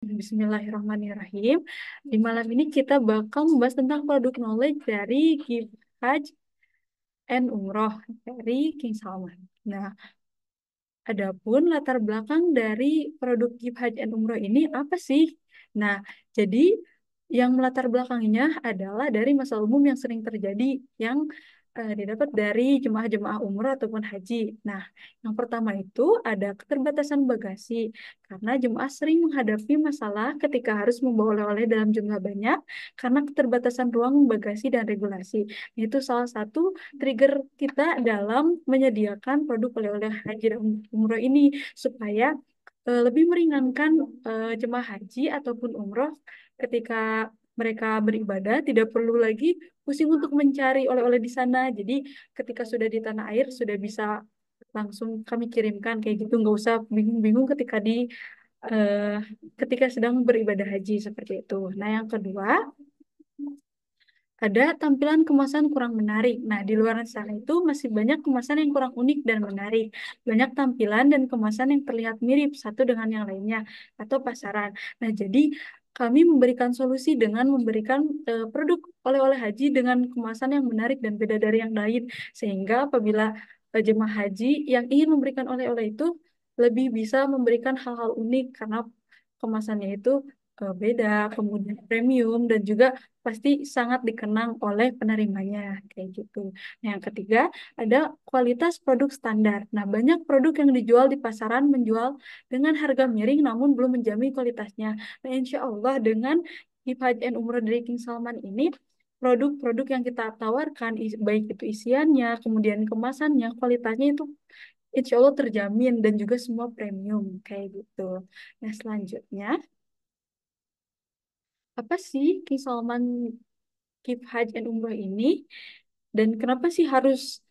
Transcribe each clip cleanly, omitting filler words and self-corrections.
Bismillahirrahmanirrahim. Di malam ini kita bakal membahas tentang produk knowledge dari Gift Hajj and Umroh dari King Salman. Nah, adapun latar belakang dari produk Gift Hajj and Umroh ini apa sih? Nah, jadi yang melatar belakangnya adalah dari masalah umum yang sering terjadi yang didapat dari jemaah-jemaah umroh ataupun haji. Nah, yang pertama itu ada keterbatasan bagasi karena jemaah sering menghadapi masalah ketika harus membawa oleh-oleh dalam jumlah banyak karena keterbatasan ruang bagasi dan regulasi. Itu salah satu trigger kita dalam menyediakan produk oleh-oleh haji dan umroh ini supaya lebih meringankan jemaah haji ataupun umroh ketika mereka beribadah tidak perlu lagi pusing untuk mencari oleh-oleh di sana. Jadi ketika sudah di tanah air sudah bisa langsung kami kirimkan kayak gitu, nggak usah bingung-bingung eh, ketika sedang beribadah haji seperti itu. Nah, yang kedua ada tampilan kemasan kurang menarik. Nah, di luar sana itu masih banyak kemasan yang kurang unik dan menarik. Banyak tampilan dan kemasan yang terlihat mirip satu dengan yang lainnya atau pasaran. Nah, jadi kami memberikan solusi dengan memberikan produk oleh-oleh haji dengan kemasan yang menarik dan beda dari yang lain. Sehingga apabila jemaah haji yang ingin memberikan oleh-oleh itu lebih bisa memberikan hal-hal unik karena kemasannya itu beda, kemudian premium dan juga pasti sangat dikenang oleh penerimanya kayak gitu. Nah, yang ketiga ada kualitas produk standar. Nah, banyak produk yang dijual di pasaran menjual dengan harga miring namun belum menjamin kualitasnya. Nah, insya Allah dengan Hajj and Umroh dari King Salman ini produk-produk yang kita tawarkan baik itu isiannya, kemudian kemasannya, kualitasnya itu insya Allah terjamin dan juga semua premium kayak gitu. Nah, selanjutnya apa sih King Salman Keep Hajj and Umroh ini dan kenapa sih harus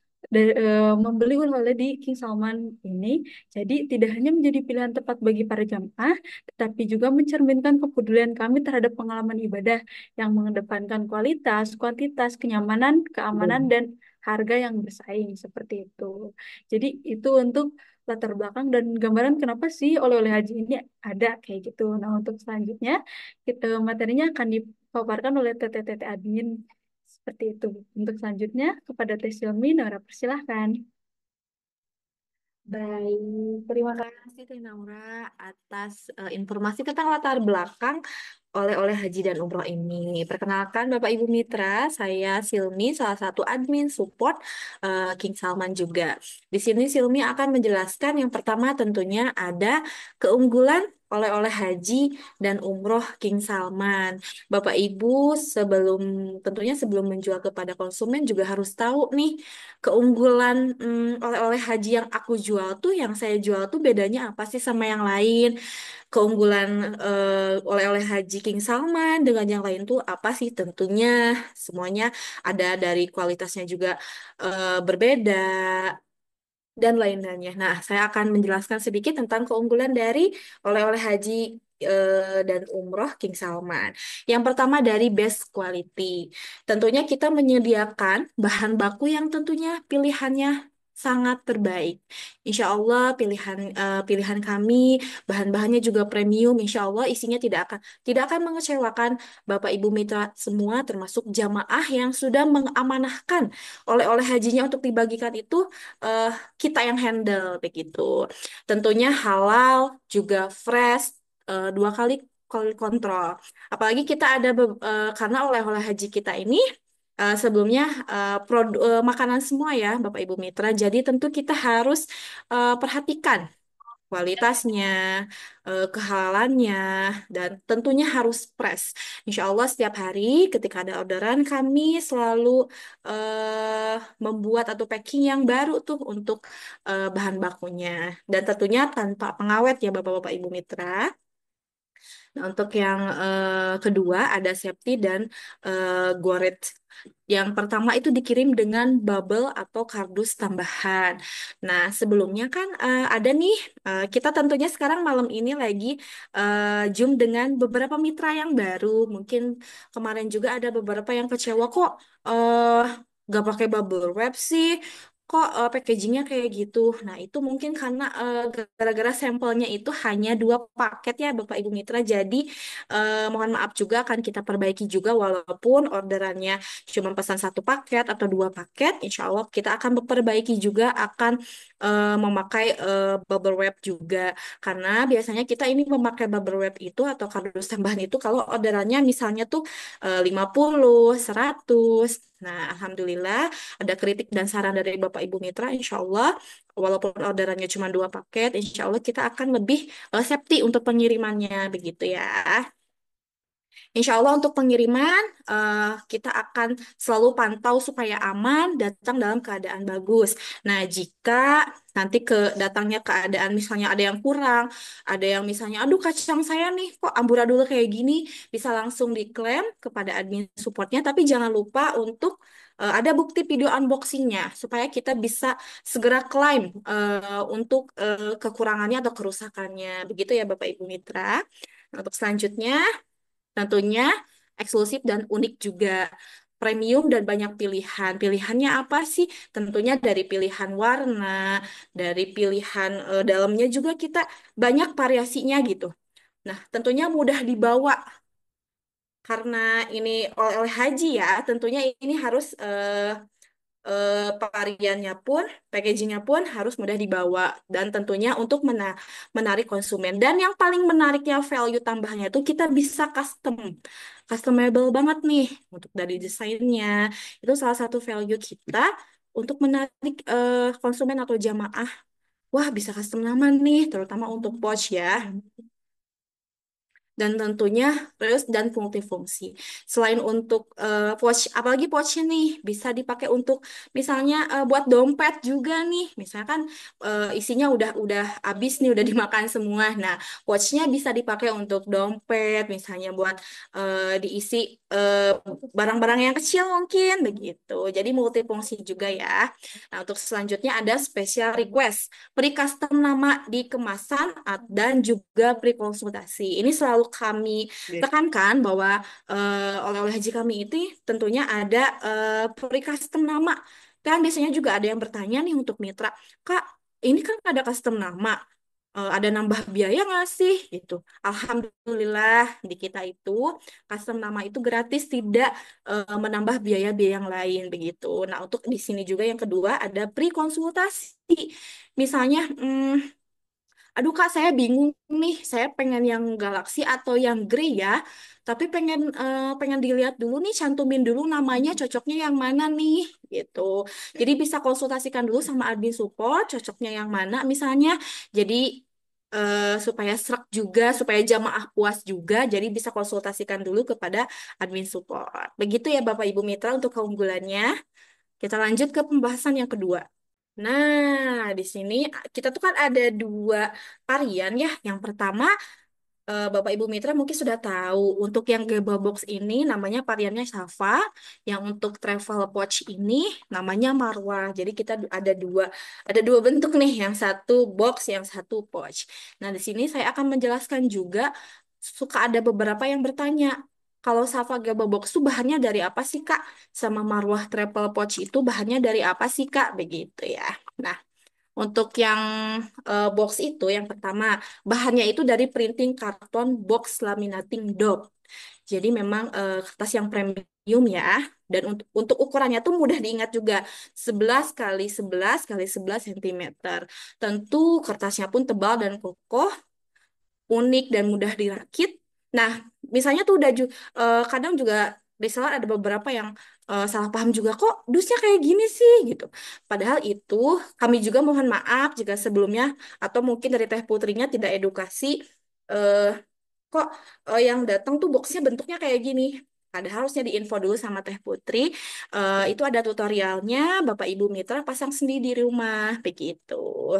membeli oleh-oleh di King Salman ini? Jadi tidak hanya menjadi pilihan tepat bagi para jamaah, tetapi juga mencerminkan kepedulian kami terhadap pengalaman ibadah yang mengedepankan kualitas, kuantitas, kenyamanan, keamanan, dan harga yang bersaing seperti itu. Jadi itu untuk latar belakang dan gambaran kenapa sih oleh-oleh haji ini ada kayak gitu. Nah, untuk selanjutnya materinya akan dipaparkan oleh TT admin seperti itu. Untuk selanjutnya, kepada Teh Silmi, Nora persilahkan. Baik, terima kasih Teh Naura atas informasi tentang latar belakang oleh-oleh haji dan umroh ini. Perkenalkan Bapak Ibu Mitra, saya Silmi, salah satu admin support King Salman juga. Di sini Silmi akan menjelaskan yang pertama tentunya ada keunggulan oleh-oleh haji dan umroh King Salman. Bapak Ibu sebelum tentunya sebelum menjual kepada konsumen juga harus tahu nih keunggulan oleh-oleh haji yang aku jual tuh, yang saya jual tuh bedanya apa sih sama yang lain? Keunggulan oleh-oleh haji King Salman dengan yang lain tuh apa sih? Tentunya semuanya ada dari kualitasnya juga berbeda dan lain-lainnya. Nah, saya akan menjelaskan sedikit tentang keunggulan dari oleh-oleh haji dan umroh King Salman. Yang pertama dari best quality. Tentunya kita menyediakan bahan baku yang tentunya pilihannya sangat terbaik. Insya Allah pilihan kami bahan-bahannya juga premium. Insya Allah isinya tidak akan mengecewakan Bapak Ibu Mitra semua, termasuk jamaah yang sudah mengamanahkan oleh-oleh hajinya untuk dibagikan itu eh, kita yang handle begitu. Tentunya halal juga fresh dua kali kontrol. Apalagi kita ada karena oleh-oleh haji kita ini sebelumnya makanan semua ya Bapak Ibu Mitra. Jadi tentu kita harus perhatikan kualitasnya, kehalalannya, dan tentunya harus fresh. Insya Allah setiap hari ketika ada orderan kami selalu membuat atau packing yang baru tuh untuk bahan bakunya. Dan tentunya tanpa pengawet ya Bapak-Bapak Ibu Mitra. Nah, untuk yang kedua ada safety dan goret. Yang pertama itu dikirim dengan bubble atau kardus tambahan. Nah, sebelumnya kan ada nih, kita tentunya sekarang malam ini lagi Zoom dengan beberapa mitra yang baru. Mungkin kemarin juga ada beberapa yang kecewa kok gak pakai bubble wrap sih. kok packagingnya kayak gitu. Nah, itu mungkin karena gara-gara sampelnya itu hanya 2 paket ya Bapak Ibu Mitra. Jadi mohon maaf juga akan kita perbaiki juga walaupun orderannya cuma pesan 1 paket atau 2 paket. Insya Allah kita akan perbaiki juga akan memakai bubble wrap juga. Karena biasanya kita ini memakai bubble wrap itu atau kardus tambahan itu kalau orderannya misalnya tuh 50, 100. Nah, Alhamdulillah ada kritik dan saran dari Bapak Ibu Mitra, insya Allah, walaupun orderannya cuma 2 paket, insya Allah kita akan lebih safety untuk pengirimannya, begitu ya. Insya Allah untuk pengiriman, kita akan selalu pantau supaya aman, datang dalam keadaan bagus. Nah, jika nanti datangnya keadaan misalnya ada yang kurang, ada yang misalnya, aduh kacang saya nih kok amburadul kayak gini, bisa langsung diklaim kepada admin supportnya, tapi jangan lupa untuk ada bukti video unboxingnya, supaya kita bisa segera klaim untuk kekurangannya atau kerusakannya. Begitu ya Bapak Ibu Mitra. Nah, untuk selanjutnya, tentunya eksklusif dan unik juga. Premium dan banyak pilihan. Pilihannya apa sih? Tentunya dari pilihan warna, dari pilihan dalamnya juga kita banyak variasinya gitu. Nah, tentunya mudah dibawa karena ini oleh-oleh haji ya. Tentunya ini harus variannya pun, packagingnya pun harus mudah dibawa dan tentunya untuk menarik konsumen. Dan yang paling menariknya value tambahannya itu kita bisa customable banget nih untuk dari desainnya. Itu salah satu value kita untuk menarik konsumen atau jamaah. Wah, bisa custom nama nih, terutama untuk pouch ya dan tentunya terus dan multifungsi. Selain untuk pouch, apalagi pouchnya nih bisa dipakai untuk misalnya buat dompet juga nih. Misalkan isinya udah habis nih, udah dimakan semua. Nah, pouchnya bisa dipakai untuk dompet, misalnya buat diisi eh, barang-barang yang kecil mungkin begitu. Jadi multifungsi juga ya. Nah, untuk selanjutnya ada special request, pre-custom nama di kemasan dan juga pre-konsultasi. Ini selalu kami tekankan bahwa oleh-oleh haji kami itu tentunya ada pre-custom nama. Kan biasanya juga ada yang bertanya nih untuk mitra, Kak, ini kan ada custom nama. Ada nambah biaya nggak sih gitu. Alhamdulillah di kita itu custom nama itu gratis, tidak menambah biaya-biaya yang lain begitu. Nah, untuk di sini juga yang kedua ada pre-konsultasi. Misalnya, aduh Kak, saya bingung nih, saya pengen yang Galaxy atau yang Grey ya, tapi pengen dilihat dulu nih, cantumin dulu namanya, cocoknya yang mana nih, gitu. Jadi bisa konsultasikan dulu sama admin support, cocoknya yang mana, misalnya. Jadi supaya serak juga, supaya jamaah puas juga, jadi bisa konsultasikan dulu kepada admin support. Begitu ya Bapak Ibu Mitra untuk keunggulannya. Kita lanjut ke pembahasan yang kedua. Nah, di sini kita tuh kan ada 2 varian ya. Yang pertama, Bapak Ibu Mitra mungkin sudah tahu, untuk yang Gable Box ini namanya variannya Safa, yang untuk travel pouch ini namanya Marwah. Jadi kita ada dua bentuk nih, yang satu box, yang satu pouch. Nah, di sini saya akan menjelaskan juga, suka ada beberapa yang bertanya, kalau Safa Gable Box itu bahannya dari apa sih Kak? Sama Marwah Travel Pouch itu bahannya dari apa sih Kak? Begitu ya. Nah, untuk yang box itu yang pertama, bahannya itu dari printing karton box laminating dop. Jadi memang kertas yang premium ya. Dan untuk ukurannya tuh mudah diingat juga, 11 kali 11 kali 11 cm. Tentu kertasnya pun tebal dan kokoh, unik dan mudah dirakit. Nah, misalnya tuh kadang juga reseller ada beberapa yang salah paham juga, kok dusnya kayak gini sih gitu. Padahal itu kami juga mohon maaf jika sebelumnya atau mungkin dari Teh Putrinya tidak edukasi, eh, kok yang datang tuh boxnya bentuknya kayak gini. Padahal harusnya diinfo dulu sama Teh Putri. Itu ada tutorialnya, Bapak Ibu Mitra pasang sendiri di rumah begitu.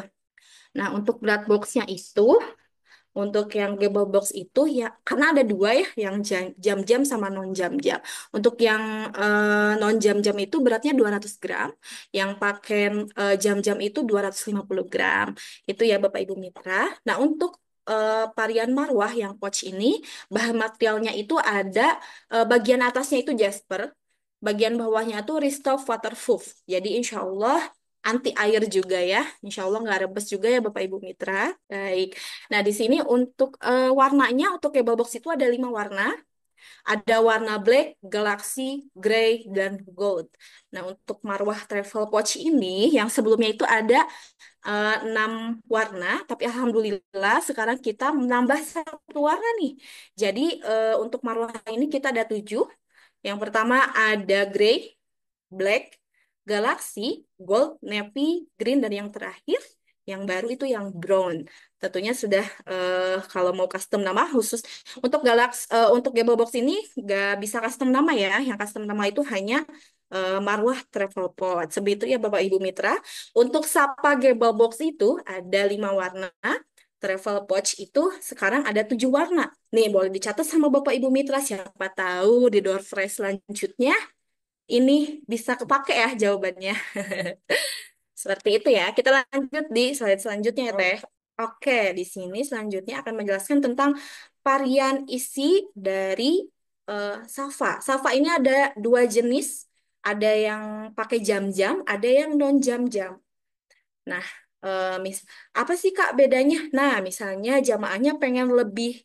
Nah, untuk berat boxnya itu, untuk yang gable box itu ya, karena ada dua ya, yang jam-jam sama non jam-jam. Untuk yang non jam-jam itu beratnya 200 gram, yang pakai jam-jam itu 250 gram. Itu ya Bapak Ibu Mitra. Nah, untuk varian Marwah yang pouch ini, bahan materialnya itu ada bagian atasnya itu Jasper, bagian bawahnya itu Restore Waterproof. Jadi insya Allah anti air juga ya. Insya Allah nggak rebes juga ya Bapak Ibu Mitra. Baik. Nah di sini untuk warnanya untuk cable box itu ada 5 warna. Ada warna black, galaxy, grey, dan gold. Nah untuk marwah travel pouch ini yang sebelumnya itu ada 6 warna, tapi alhamdulillah sekarang kita menambah 1 warna nih. Jadi untuk marwah ini kita ada 7. Yang pertama ada grey, black, galaxy, gold, navy, green, dan yang terakhir yang baru itu yang brown. Tentunya sudah kalau mau custom nama khusus untuk untuk Gable Box ini nggak bisa custom nama ya. Yang custom nama itu hanya Marwah Travel Pod. Seperti itu ya Bapak Ibu Mitra. Untuk Sapa Gable Box itu ada 5 warna. Travel Pouch itu sekarang ada 7 warna. Nih boleh dicatat sama Bapak Ibu Mitra. Siapa tahu di door prize selanjutnya ini bisa kepake ya jawabannya. Seperti itu ya. Kita lanjut di slide selanjutnya ya, Teh. Oke, di sini selanjutnya akan menjelaskan tentang varian isi dari Safa. Safa ini ada 2 jenis. Ada yang pakai jam-jam, ada yang non jam-jam. Nah, mis apa sih Kak bedanya? Nah, misalnya jamaahnya pengen lebih,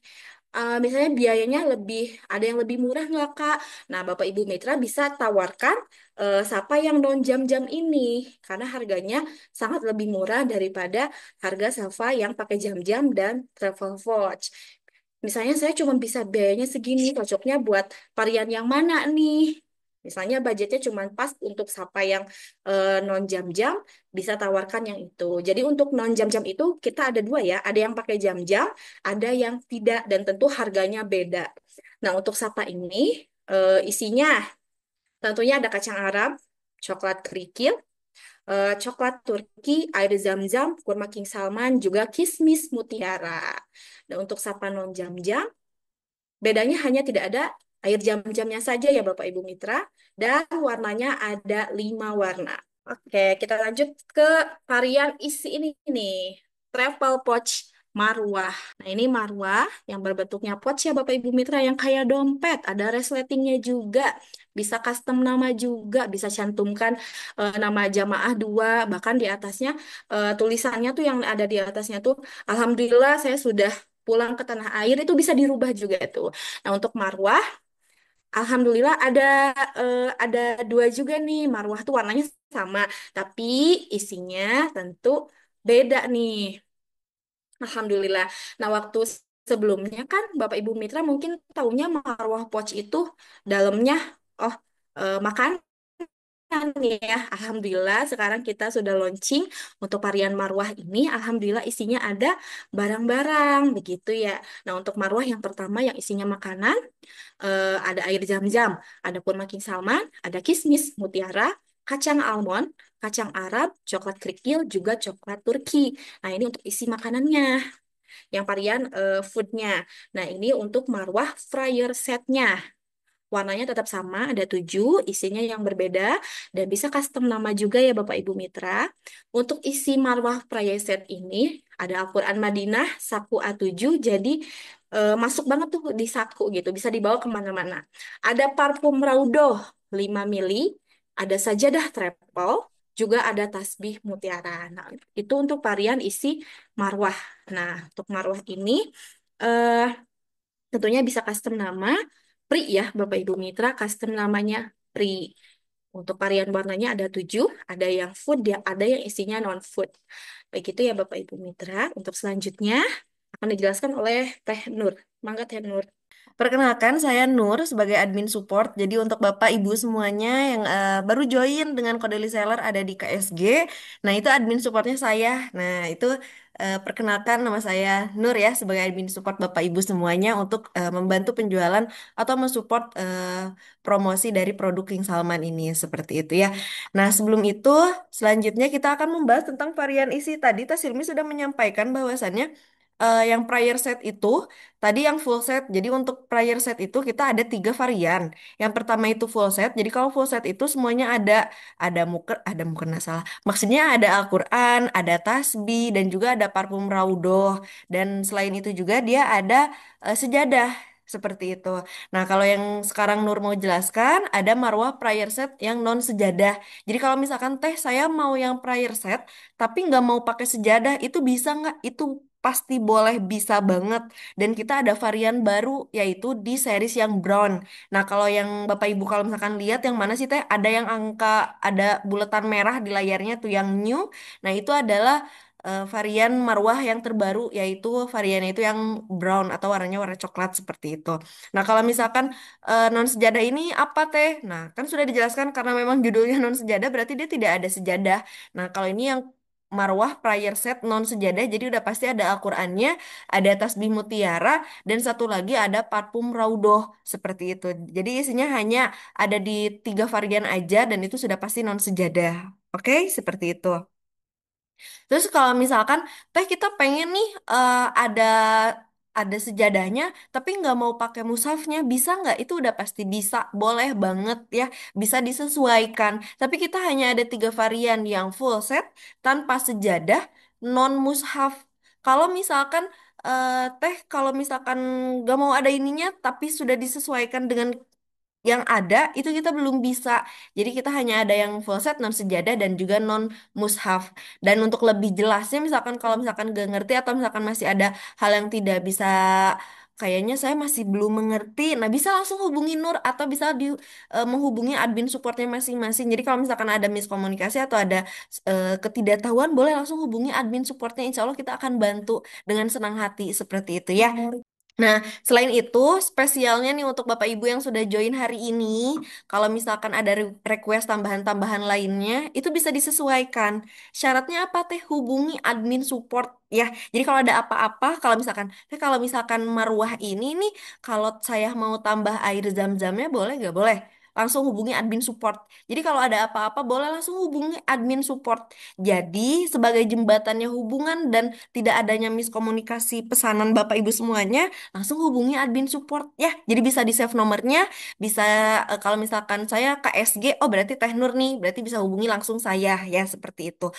misalnya biayanya lebih, ada yang lebih murah nggak Kak? Nah, Bapak Ibu Mitra bisa tawarkan Sapa yang non jam-jam ini, karena harganya sangat lebih murah daripada harga Safa yang pakai jam-jam dan travel watch. Misalnya saya cuma bisa biayanya segini, cocoknya buat varian yang mana nih? Misalnya budgetnya cuma pas untuk Sapa yang non jam-jam, bisa tawarkan yang itu. Jadi untuk non jam-jam itu kita ada 2 ya, ada yang pakai jam-jam, ada yang tidak, dan tentu harganya beda. Nah untuk Sapa ini isinya tentunya ada kacang Arab, coklat kerikil, coklat Turki, air zam-zam, kurma king salman, juga kismis mutiara. Dan untuk Sapa non jam-jam, bedanya hanya tidak ada air jam-jamnya saja ya Bapak Ibu Mitra, dan warnanya ada 5 warna. Oke, kita lanjut ke varian isi ini nih. Travel pouch marwah. Nah, ini marwah yang berbentuknya pouch ya Bapak Ibu Mitra yang kayak dompet. Ada resletingnya juga. Bisa custom nama juga. Bisa cantumkan nama jamaah 2. Bahkan di atasnya tulisannya tuh yang ada di atasnya tuh. Alhamdulillah saya sudah pulang ke tanah air itu bisa dirubah juga tuh. Nah, untuk marwah Alhamdulillah ada 2 juga nih. Marwah tuh warnanya sama, tapi isinya tentu beda nih. Alhamdulillah. Nah, waktu sebelumnya kan Bapak Ibu Mitra mungkin taunya marwah pouch itu dalamnya oh makanan ya. Alhamdulillah sekarang kita sudah launching untuk varian marwah ini. Alhamdulillah isinya ada barang-barang begitu ya. Nah, untuk marwah yang pertama yang isinya makanan ada air zam-zam, ada kurma king salman, ada kismis mutiara, kacang almond, kacang Arab, coklat kerikil, juga coklat Turki. Nah, ini untuk isi makanannya, yang varian foodnya. Nah, ini untuk marwah fryer setnya. Warnanya tetap sama, ada 7, isinya yang berbeda, dan bisa custom nama juga ya Bapak Ibu Mitra. Untuk isi marwah prayeset ini, ada Al-Quran Madinah, saku A7, jadi masuk banget tuh di saku gitu, bisa dibawa kemana-mana. Ada parfum Raudoh 5 mili, ada sajadah travel, juga ada tasbih mutiara. Nah, itu untuk varian isi marwah. Nah, untuk marwah ini, eh, tentunya bisa custom nama. Pri ya, Bapak Ibu Mitra, custom namanya Pri. Untuk varian warnanya ada 7, ada yang food, ada yang isinya non-food. Begitu ya Bapak Ibu Mitra. Untuk selanjutnya akan dijelaskan oleh Teh Nur. Mangga Teh Nur. Perkenalkan, saya Nur sebagai admin support. Jadi untuk Bapak Ibu semuanya yang baru join dengan kode reseller ada di KSG, nah itu admin supportnya saya. Nah itu perkenalkan nama saya Nur ya sebagai admin support Bapak Ibu semuanya untuk membantu penjualan atau mensupport promosi dari produk King Salman ini seperti itu ya. Nah sebelum itu selanjutnya kita akan membahas tentang varian isi. Tadi Tasilmi sudah menyampaikan bahwasannya yang prior set itu tadi yang full set. Jadi untuk prior set itu kita ada 3 varian. Yang pertama itu full set. Jadi kalau full set itu semuanya ada mukena salah. Maksudnya ada Al-Quran, ada tasbih dan juga ada parfum raudoh. Dan selain itu juga dia ada sejadah. seperti itu. Nah, kalau yang sekarang Nur mau jelaskan, ada marwah prayer set yang non sejadah. Jadi kalau misalkan teh saya mau yang prayer set, tapi nggak mau pakai sejadah, itu bisa nggak? Itu pasti boleh, bisa banget. Dan kita ada varian baru, yaitu di series yang brown. Nah, kalau yang Bapak Ibu kalau misalkan lihat yang mana sih teh? Ada yang angka, ada bulatan merah di layarnya tuh yang new. Nah, itu adalah varian marwah yang terbaru, yaitu variannya itu yang brown atau warnanya warna coklat seperti itu. Nah, kalau misalkan non sejadah ini apa teh? Nah, kan sudah dijelaskan karena memang judulnya non sejadah berarti dia tidak ada sejadah. Nah, kalau ini yang marwah prayer set non sejadah jadi udah pasti ada Al-Qur'annya, ada tasbih mutiara dan satu lagi ada parfum raudoh seperti itu. Jadi isinya hanya ada di 3 varian aja dan itu sudah pasti non sejadah. Oke, seperti itu. Terus kalau misalkan teh kita pengen nih ada sejadahnya, tapi nggak mau pakai mushafnya, bisa nggak? Itu udah pasti bisa, boleh banget ya, bisa disesuaikan. Tapi kita hanya ada 3 varian yang full set, tanpa sejadah, non mushaf. Kalau misalkan kalau misalkan nggak mau ada ininya, tapi sudah disesuaikan dengan yang ada itu kita belum bisa. Jadi kita hanya ada yang full set non sejadah dan juga non mushaf. Dan untuk lebih jelasnya misalkan kalau misalkan gak ngerti atau misalkan masih ada hal yang tidak bisa kayaknya saya masih belum mengerti. Nah, bisa langsung hubungi Nur atau bisa menghubungi admin supportnya masing-masing. Jadi kalau misalkan ada miskomunikasi atau ada ketidaktahuan boleh langsung hubungi admin supportnya. Insya Allah kita akan bantu dengan senang hati seperti itu ya. Nah, selain itu, spesialnya nih untuk Bapak Ibu yang sudah join hari ini, kalau misalkan ada request tambahan-tambahan lainnya, itu bisa disesuaikan. Syaratnya apa teh? Hubungi admin support ya. Jadi kalau ada apa-apa, kalau misalkan marwah ini nih, kalau saya mau tambah air zam-zamnya boleh nggak boleh? Langsung hubungi admin support. Jadi kalau ada apa-apa boleh langsung hubungi admin support. Jadi sebagai jembatannya hubungan dan tidak adanya miskomunikasi pesanan Bapak Ibu semuanya, langsung hubungi admin support ya. Jadi bisa di save nomornya, bisa kalau misalkan saya KSG, oh berarti Teh Nur nih, berarti bisa hubungi langsung saya ya seperti itu.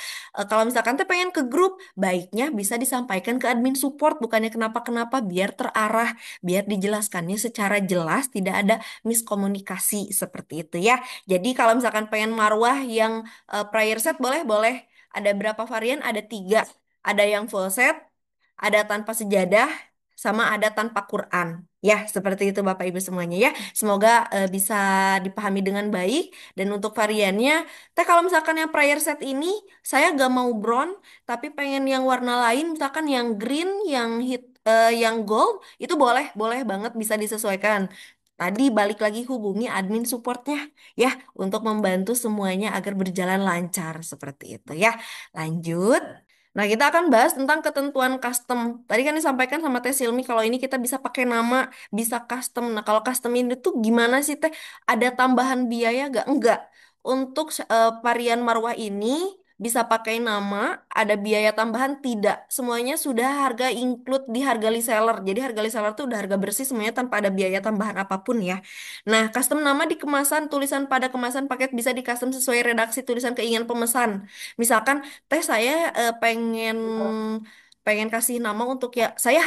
Kalau misalkan Teh pengen ke grup, baiknya bisa disampaikan ke admin support, bukannya kenapa-kenapa, biar terarah, biar dijelaskannya secara jelas, tidak ada miskomunikasi seperti itu ya. Jadi kalau misalkan pengen marwah yang prayer set boleh, boleh. Ada berapa varian? Ada 3. Ada yang full set, ada tanpa sejadah, sama ada tanpa Quran. Ya, seperti itu Bapak Ibu semuanya ya. Semoga bisa dipahami dengan baik. Dan untuk variannya, teh kalau misalkan yang prayer set ini, saya gak mau brown, tapi pengen yang warna lain, misalkan yang green, yang gold, itu boleh, boleh banget bisa disesuaikan. Tadi balik lagi hubungi admin supportnya ya untuk membantu semuanya agar berjalan lancar seperti itu ya. Lanjut. Nah, kita akan bahas tentang ketentuan custom. Tadi kan disampaikan sama Teh Silmi kalau ini kita bisa pakai nama, bisa custom. Nah, kalau custom ini tuh gimana sih Teh? Ada tambahan biaya gak? Enggak. Untuk varian marwah ini bisa pakai nama, ada biaya tambahan tidak. Semuanya sudah harga include di harga reseller. Jadi harga reseller tuh udah harga bersih semuanya tanpa ada biaya tambahan apapun ya. Nah, custom nama di kemasan, tulisan pada kemasan paket bisa di custom sesuai redaksi tulisan keinginan pemesan. Misalkan teh saya pengen pengen kasih nama untuk ya saya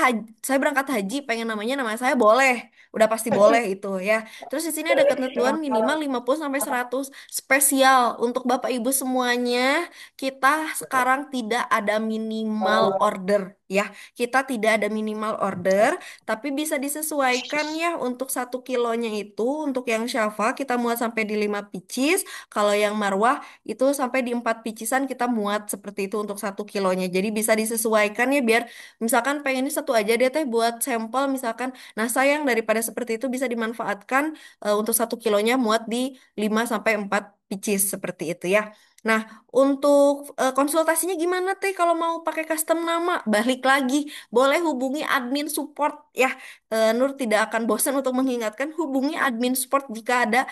berangkat haji pengen namanya nama saya boleh udah pasti boleh itu ya terus di sini ada ketentuan minimal 50 sampai 100 spesial untuk Bapak Ibu semuanya kita sekarang tidak ada minimal order ya kita tidak ada minimal order tapi bisa disesuaikan ya untuk 1 kilonya itu untuk yang syafa kita muat sampai di 5 pieces kalau yang marwah itu sampai di 4 pieces kita muat seperti itu untuk 1 kilonya. Jadi bisa disesuaikan ya biar misalkan pengennya satu aja deh teh buat sampel misalkan. Nah sayang daripada seperti itu bisa dimanfaatkan untuk 1 kilonya muat di 5 sampai 4 pieces seperti itu ya. Nah, untuk konsultasinya gimana teh kalau mau pakai custom nama? Balik lagi, boleh hubungi admin support ya. Nur tidak akan bosan untuk mengingatkan hubungi admin support jika ada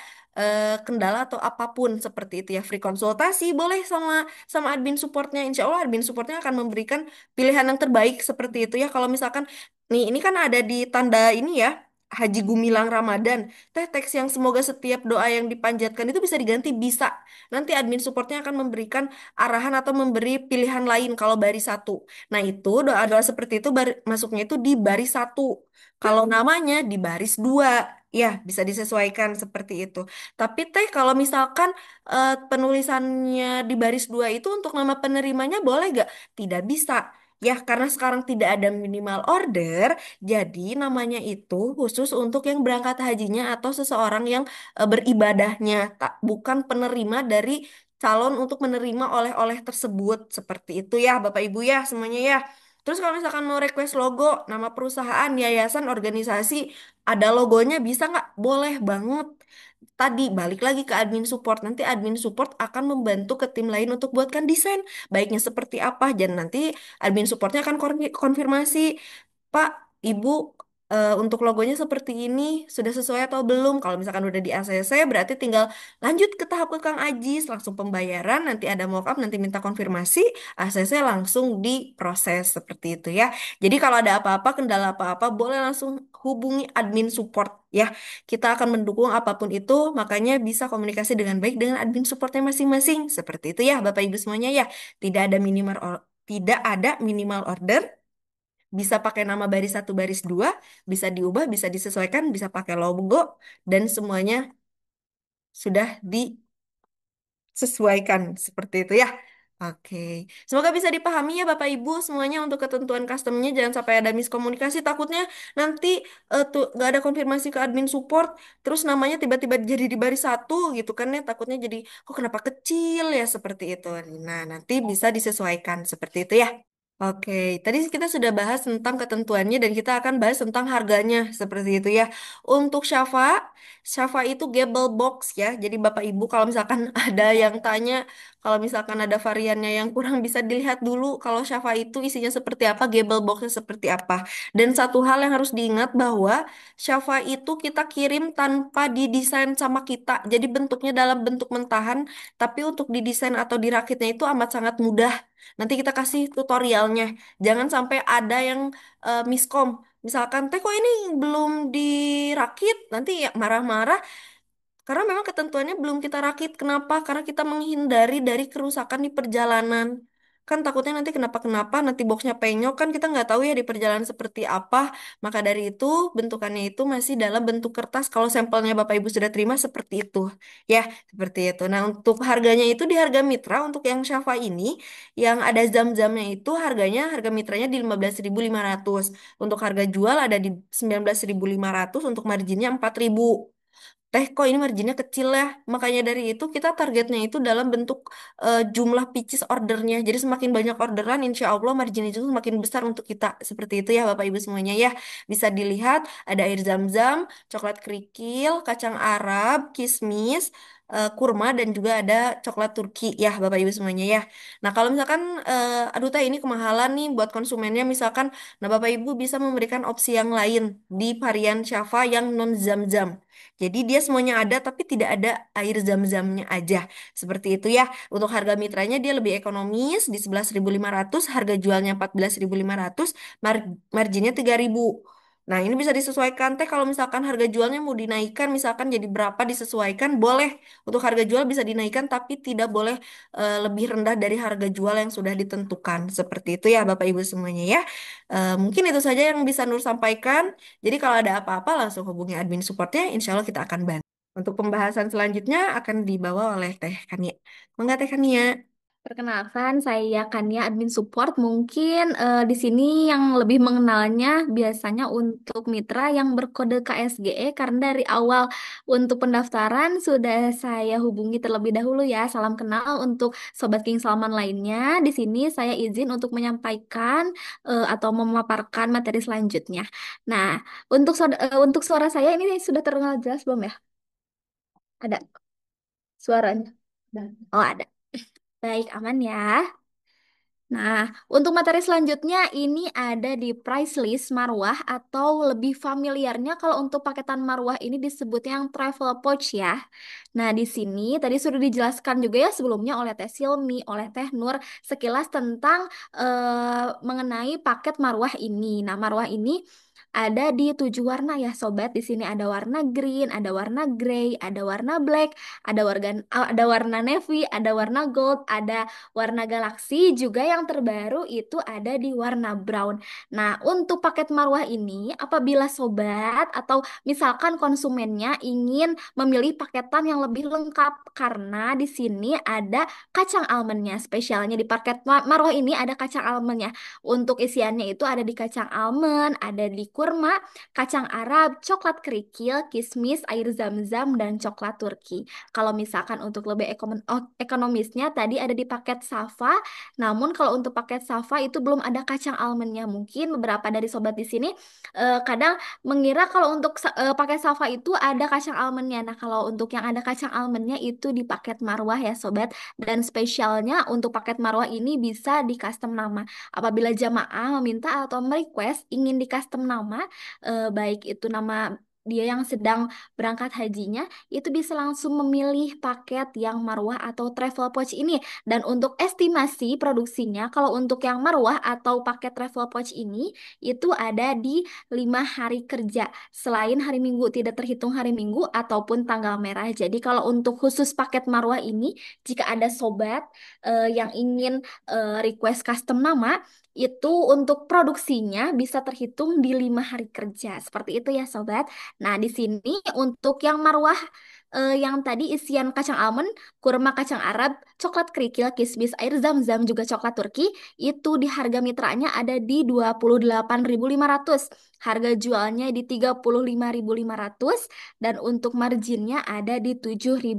kendala atau apapun seperti itu ya free konsultasi boleh sama admin supportnya Insya Allah admin supportnya akan memberikan pilihan yang terbaik seperti itu ya kalau misalkan nih ini kan ada di tanda ini ya Haji Gumilang Ramadan, teh teks yang semoga setiap doa yang dipanjatkan itu bisa diganti, bisa. Nanti admin supportnya akan memberikan arahan atau memberi pilihan lain kalau baris satu. Nah itu doa-doa seperti itu masuknya itu di baris satu. Kalau namanya di baris dua, ya bisa disesuaikan seperti itu. Tapi teh kalau misalkan penulisannya di baris dua itu untuk nama penerimanya boleh gak? Tidak bisa. Ya, karena sekarang tidak ada minimal order, jadi namanya itu khusus untuk yang berangkat hajinya atau seseorang yang beribadahnya, tak bukan penerima dari calon untuk menerima oleh-oleh tersebut. Seperti itu ya, Bapak Ibu ya, semuanya ya. Terus kalau misalkan mau request logo, nama perusahaan, yayasan, organisasi, ada logonya bisa nggak? Boleh banget. Tadi balik lagi ke admin support. Nanti admin support akan membantu ke tim lain untuk buatkan desain. Baiknya seperti apa. Dan nanti admin supportnya akan konfirmasi, Pak, Ibu, untuk logonya seperti ini sudah sesuai atau belum? Kalau misalkan udah di ACC, berarti tinggal lanjut ke tahap ke Kang Ajis, langsung pembayaran, nanti ada mockup, nanti minta konfirmasi, ACC langsung diproses seperti itu ya. Jadi kalau ada apa-apa, kendala apa-apa, boleh langsung hubungi admin support ya. Kita akan mendukung apapun itu, makanya bisa komunikasi dengan baik dengan admin supportnya masing-masing. Seperti itu ya, Bapak Ibu semuanya ya. Tidak ada minimal order, bisa pakai nama baris satu, baris dua, bisa diubah, bisa disesuaikan, bisa pakai logo, dan semuanya sudah disesuaikan seperti itu ya. Oke, semoga bisa dipahami ya Bapak Ibu semuanya untuk ketentuan customnya, jangan sampai ada miskomunikasi. Takutnya nanti tuh nggak ada konfirmasi ke admin support, terus namanya tiba-tiba jadi di baris satu gitu kan ya. Takutnya jadi kok kenapa kecil ya seperti itu. Nah nanti bisa disesuaikan seperti itu ya. Oke, tadi kita sudah bahas tentang ketentuannya dan kita akan bahas tentang harganya seperti itu ya. Untuk Shafa itu gable box ya. Jadi Bapak Ibu kalau misalkan ada yang tanya, kalau misalkan ada variannya yang kurang bisa dilihat dulu kalau Shafa itu isinya seperti apa, gable boxnya seperti apa. Dan satu hal yang harus diingat bahwa Shafa itu kita kirim tanpa didesain sama kita. Jadi bentuknya dalam bentuk mentahan, tapi untuk didesain atau dirakitnya itu amat sangat mudah. Nanti kita kasih tutorialnya. Jangan sampai ada yang miskom. Misalkan, teh kok ini belum dirakit? Nanti ya marah-marah. Karena memang ketentuannya belum kita rakit. Kenapa? Karena kita menghindari dari kerusakan di perjalanan. Kan takutnya nanti kenapa-kenapa, nanti boxnya penyok, kan kita nggak tahu ya di perjalanan seperti apa. Maka dari itu, bentukannya itu masih dalam bentuk kertas. Kalau sampelnya Bapak Ibu sudah terima seperti itu. Ya, seperti itu. Nah, untuk harganya itu di harga mitra, untuk yang Shafa ini, yang ada zam-zamnya itu harganya, harga mitranya di 15.500. Untuk harga jual ada di 19.500, untuk marginnya 4.000. Teh kok ini marginnya kecil ya. Makanya dari itu kita targetnya itu dalam bentuk jumlah pieces ordernya. Jadi semakin banyak orderan, insya Allah margin itu semakin besar untuk kita. Seperti itu ya Bapak Ibu semuanya ya. Bisa dilihat ada air zam-zam, coklat kerikil, kacang Arab, kismis, kurma, dan juga ada coklat Turki ya Bapak Ibu semuanya ya. Nah kalau misalkan, aduh teh ini kemahalan nih buat konsumennya misalkan, nah Bapak Ibu bisa memberikan opsi yang lain di varian Shafa yang non zam-zam. Jadi dia semuanya ada tapi tidak ada air zam-zamnya aja. Seperti itu ya. Untuk harga mitranya dia lebih ekonomis di 11.500, harga jualnya 14.500, marginnya 3.000. Nah, ini bisa disesuaikan teh kalau misalkan harga jualnya mau dinaikkan misalkan jadi berapa disesuaikan boleh. Untuk harga jual bisa dinaikkan tapi tidak boleh lebih rendah dari harga jual yang sudah ditentukan. Seperti itu ya Bapak Ibu semuanya ya. Mungkin itu saja yang bisa Nur sampaikan. Jadi kalau ada apa-apa langsung hubungi admin supportnya, insya Allah kita akan bantu. Untuk pembahasan selanjutnya akan dibawa oleh Teh Kania. Enggak Teh Kania? Perkenalkan, saya Kania, admin support. Mungkin di sini yang lebih mengenalnya biasanya untuk mitra yang berkode KSGE karena dari awal untuk pendaftaran sudah saya hubungi terlebih dahulu ya. Salam kenal untuk Sobat King Salman lainnya. Di sini saya izin untuk menyampaikan atau memaparkan materi selanjutnya. Nah, untuk suara saya ini sudah terdengar jelas belum ya? Ada suaranya? Oh, ada. Baik, aman ya. Nah, untuk materi selanjutnya ini ada di price list Marwah atau lebih familiarnya kalau untuk paketan Marwah ini disebutnya yang travel pouch ya. Nah, di sini tadi sudah dijelaskan juga ya sebelumnya oleh Teh Silmi, oleh Teh Nur sekilas tentang mengenai paket Marwah ini. Nah, Marwah ini ada di 7 warna ya sobat. Di sini ada warna green, ada warna gray, ada warna black, ada warna navy, ada warna gold, ada warna galaksi, juga yang terbaru itu ada di warna brown. Nah, untuk paket marwah ini apabila sobat atau misalkan konsumennya ingin memilih paketan yang lebih lengkap karena di sini ada kacang almondnya. Spesialnya di paket marwah ini ada kacang almondnya. Untuk isiannya itu ada di kacang almond, ada di kurma, kacang Arab, coklat kerikil, kismis, air zam-zam, dan coklat Turki. Kalau misalkan untuk lebih ekonomisnya tadi ada di paket Safa, namun kalau untuk paket Safa itu belum ada kacang almondnya. Mungkin beberapa dari sobat di sini kadang mengira kalau untuk paket Safa itu ada kacang almondnya. Nah, kalau untuk yang ada kacang almondnya itu di paket Marwah ya sobat. Dan spesialnya untuk paket Marwah ini bisa di custom nama. Apabila jamaah meminta atau merequest ingin di custom nama, baik itu nama dia yang sedang berangkat hajinya, itu bisa langsung memilih paket yang Marwah atau travel pouch ini. Dan untuk estimasi produksinya, kalau untuk yang Marwah atau paket travel pouch ini, itu ada di 5 hari kerja. Selain hari Minggu, tidak terhitung hari Minggu ataupun tanggal merah. Jadi kalau untuk khusus paket Marwah ini, jika ada sobat yang ingin request custom nama, itu untuk produksinya bisa terhitung di 5 hari kerja. Seperti itu ya sobat. Nah, di sini untuk yang marwah yang tadi isian kacang almond, kurma kacang Arab, coklat kerikil, kismis, air zam-zam, juga coklat Turki, itu di harga mitranya ada di 28.500. Harga jualnya di 35.500 dan untuk marginnya ada di Rp7.000.